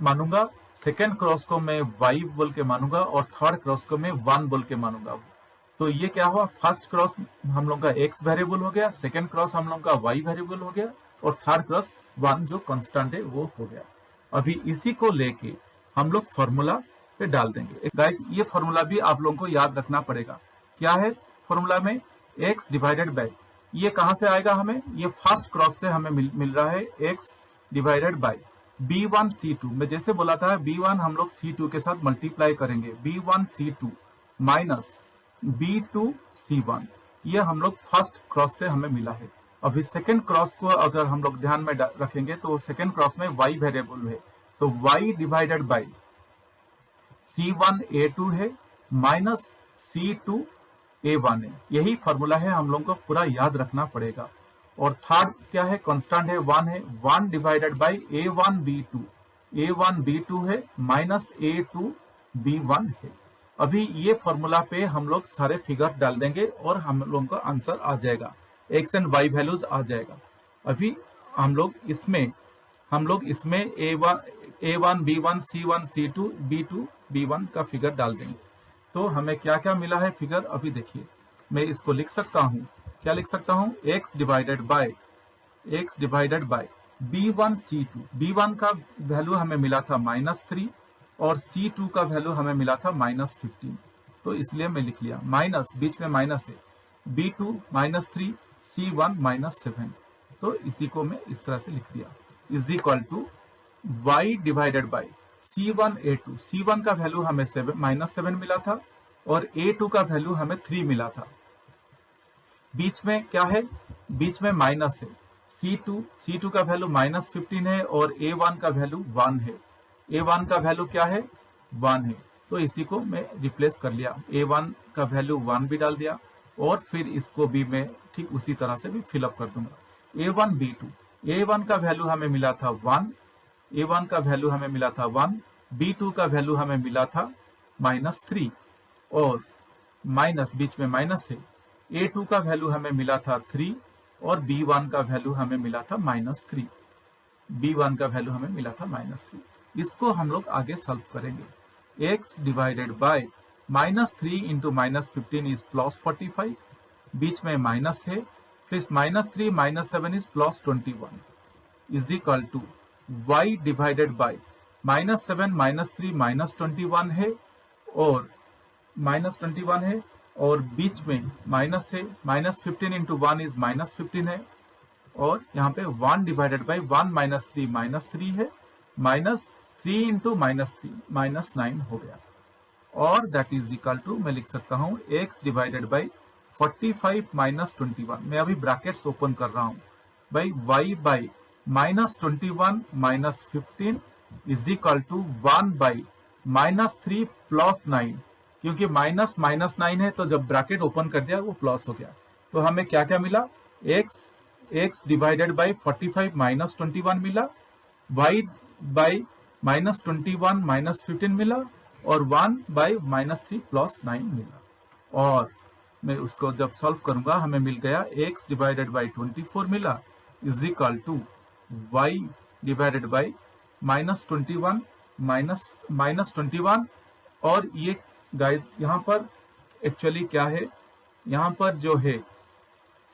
मानूंगा, सेकेंड क्रॉस को मैं Y बोल के मानूंगा, और थर्ड क्रॉस को मैं 1 बोल के मानूंगा। तो ये क्या हुआ? फर्स्ट क्रॉस हम लोग का X वेरिएबल हो गया, सेकेंड क्रॉस हम लोग का Y वेरिएबल हो गया, और थर्ड क्रॉस 1 जो कांस्टेंट है वो हो गया। अभी इसी को लेके हम लोग फॉर्मूला पे डाल देंगे। गाइस ये फॉर्मूला भी आप लोगों को याद रखना पड़ेगा। क्या है फॉर्मूला में? x डिवाइडेड बाय, ये कहां से आएगा हमें, ये फर्स्ट क्रॉस से हमें मिल रहा है x divided bye b1 c2, मैं जैसे बोला था b1 हम लोग c2 के साथ मल्टीप्लाई करेंगे, b1 c2 minus b2 c1, ये हम लोग फर्स्ट क्रॉस से हमें मिला है। अभी सेकेंड क्रॉस को अगर हम लोग ध्यान में रखेंगे तो सेकेंड क्रॉस में y वेरिएबल है, तो y divided by c1 a2 है माइनस c2 a1 है। यही फॉर्मूला है, हम लोगों को पूरा याद रखना पड़ेगा। और थर्ड क्या है, कांस्टेंट है 1 है, 1 divided bye a1 b2, a1 b2 है माइनस a2 b1 है। अभी ये फॉर्मूला पे हम लोग सारे फिगर डाल देंगे और हम लोगों का आंसर आ जाएगा, x एंड y वैल्यूज आ जाएगा। अभी हम लोग इसमें a1 b1 c1 c2 b2 b1 का फिगर डाल देंगे, तो हमें क्या क्या मिला है फिगर। अभी देखिए, मैं इसको लिख सकता हूँ, क्या लिख सकता हूँ, x divided bye b1 c2, b1 का वैल्यू हमें मिला था -3 और c2 का वैल्यू हमें मिला था -15, तो इसलिए मैं लिख लिया, माइनस बीच में माइनस है, b2 -3 c1 -7, तो इसी को मैं इस तरह से लिख दिया, is equal to y divided by c1 a2, c1 का वैल्यू हमें -7 मिला था और a2 का वैल्यू हमें 3 मिला था। बीच में क्या है, बीच में माइनस है, c2 का वैल्यू -15 है और a1 का वैल्यू 1 है, a1 का वैल्यू क्या है, 1 है, तो इसी को मैं रिप्लेस कर लिया, a1 का वैल्यू 1 भी डाल दिया और फिर इसको भी मैं ठीक उसी तरह से भी फिलअप कर दूंगा। a1 b2, a1 का वैल्यू हमें मिला था 1, a1 का वैल्यू हमें मिला था 1, b2 का वैल्यू हमें मिला था -3 और माइनस बीच में माइनस है, a2 का वैल्यू हमें मिला था 3 और b1 का वैल्यू हमें मिला था -3, b1 का वैल्यू हमें मिला था -3। इसको हम लोग आगे सॉल्व करेंगे। x divided by -3 into -15 is +45, बीच में माइनस है, फिर -3 -7 is +21 is equal to y divided by -7 -3 -21 है और -21 है और बीच में माइनस है, -15 इंटू 1 इज -15 है और यहाँ पे 1 डिवाइडेड बाई 1 -3 -3 है, -3 इंटू -3 -9 हो गया और दैट इज इक्वल टू, मैं लिख सकता हूँ x डिवाइडेड बाई 45 -21, मैं अभी ब्रैकेट्स ओपन कर रहा हूँ, by y by -21 -15 is equal to 1 by -3 +9, क्योंकि -9 है तो जब ब्रैकेट ओपन कर दिया वो प्लस हो गया, तो हमें क्या क्या मिला, x डिवाइडेड बाई 45 -21 मिला, y बाई -21 -15 मिला और 1 बाई -3 +9 मिला। और मैं उसको जब सॉल्व करूंगा हमें मिल गया x डिवाइडेड बाई 24 मिला is equal to y divided by -21 -21 और ये गाइस यहाँ पर एक्चुअली क्या है, यहाँ पर जो है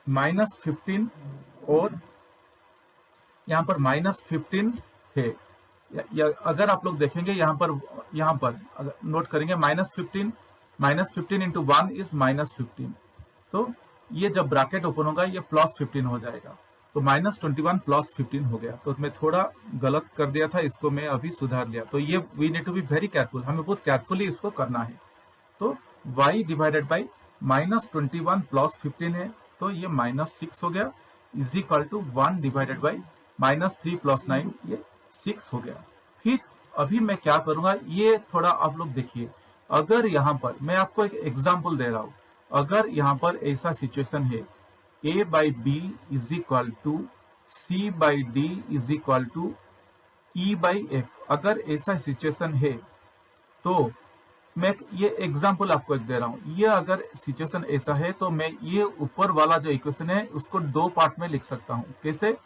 -15 और यहाँ पर -15 है, या अगर आप लोग देखेंगे यहाँ पर अगर नोट करेंगे -15 इंटू 1 इज -15, तो ये जब ब्रैकेट ओपन होगा ये +15 हो जाएगा, तो -21 +15 हो गया, तो मैं थोड़ा गलत कर दिया था, इसको मैं अभी सुधार लिया, तो ये we need to be very careful, हमें बहुत केयरफुली इसको करना है। तो y डिवाइडेड बाई -21 +15 है, तो ये -6 हो गया is equal to 1 divided by -3 +9, ये 6 हो गया। फिर अभी मैं क्या करूंगा, ये थोड़ा आप लोग देखिए, अगर यहाँ पर मैं आपको एक एग्जांपल दे रहा हूं, अगर यहाँ पर ऐसा सिचुएशन है a by b is equal to c by d is equal to e by f, अगर ऐसा सिचुएशन है तो मैं ये एग्जांपल आपको एक दे रहा हूं, ये अगर सिचुएशन ऐसा है तो मैं ये ऊपर वाला जो इक्वेशन है उसको दो पार्ट में लिख सकता हूं, कैसे,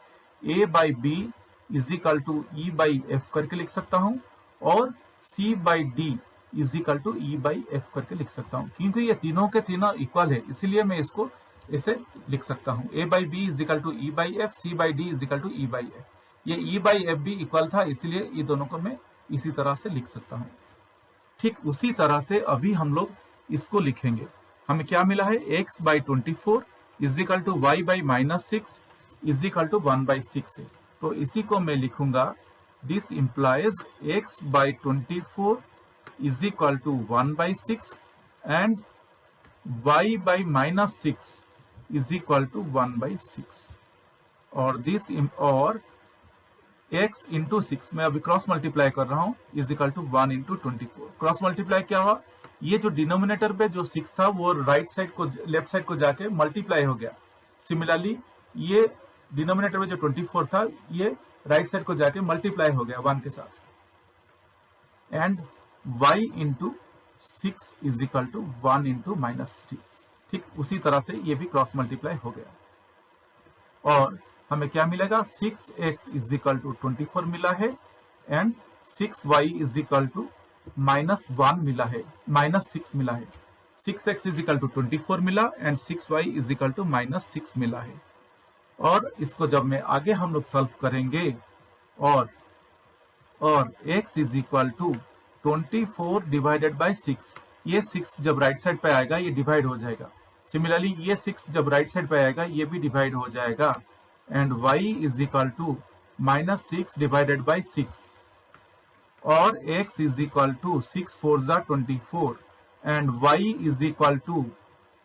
a by b is equal to e by f करके लिख सकता हूं और c by d is equal to e by f करके लिख सकता हूं, क्योंकि ये तीनों के तीनों इक्वल है, इसीलिए मैं इसको ऐसे लिख सकता हूं, a by b is equal to e by f, c by d is equal to e by f, ये ई बाई एफ भी इक्वल था, इसलिए ये दोनों को मैं इसी तरह से लिख सकता हूं। ठीक उसी तरह से अभी हम लोग इसको लिखेंगे, हमें क्या मिला है, x by 24 is equal to y by -6 is equal to 1/6 है। तो इसी को मैं लिखूंगा, this implies x by 24 is equal to 1/6 and y by -6 is equal to 1/6 और दिस और x इंटू 6, मैं अभी क्रॉस मल्टीप्लाई कर रहा हूं, is equal to 1 into 24। Cross multiply क्या हुआ, ये जो डिनोमिनेटर पे जो 6 था वो राइट साइड को लेफ्ट साइड को जाके मल्टीप्लाई हो गया। सिमिलरली ये डिनोमिनेटर में जो 24 था ये राइट साइड को जाके मल्टीप्लाई हो गया 1 के साथ, and y into 6 is equal to 1 into -6। ठीक उसी तरह से ये भी क्रॉस मल्टीप्लाई हो गया और हमें क्या मिलेगा, 6x इज इक्वल टू 24 मिला है and 6y is equal to -1 मिला है, -6 मिला है। 6x इज इक्वल टू 24 मिला and 6y is equal to -6 मिला है। और इसको जब मैं आगे हम लोग सॉल्व करेंगे और x is equal to 24 divided by 6, ये 6 जब राइट साइड पे आएगा ये डिवाइड हो जाएगा। सिमिलरली ये 6 जब राइट साइड पे आएगा ये भी डिवाइड हो जाएगा and y is equal to -6 divided by 6 और x इज इक्वल टू 6 4 जा 24 and y is equal to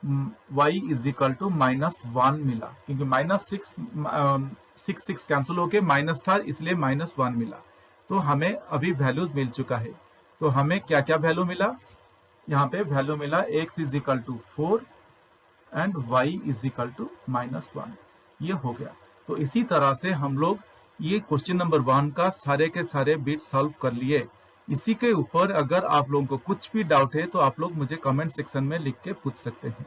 -1 मिला, क्योंकि -6 कैंसिल होके माइनस था इसलिए -1 मिला। तो हमें अभी वैल्यूज मिल चुका है। तो हमें क्या क्या वैल्यू मिला, यहाँ पे वैल्यू मिला x is equal to 4 and y is equal to -1, ये हो गया। तो इसी तरह से हम लोग ये क्वेश्चन नंबर 1 का सारे के सारे बिट सॉल्व कर लिए। इसी के ऊपर अगर आप लोगों को कुछ भी डाउट है तो आप लोग मुझे कमेंट सेक्शन में लिख के पूछ सकते हैं।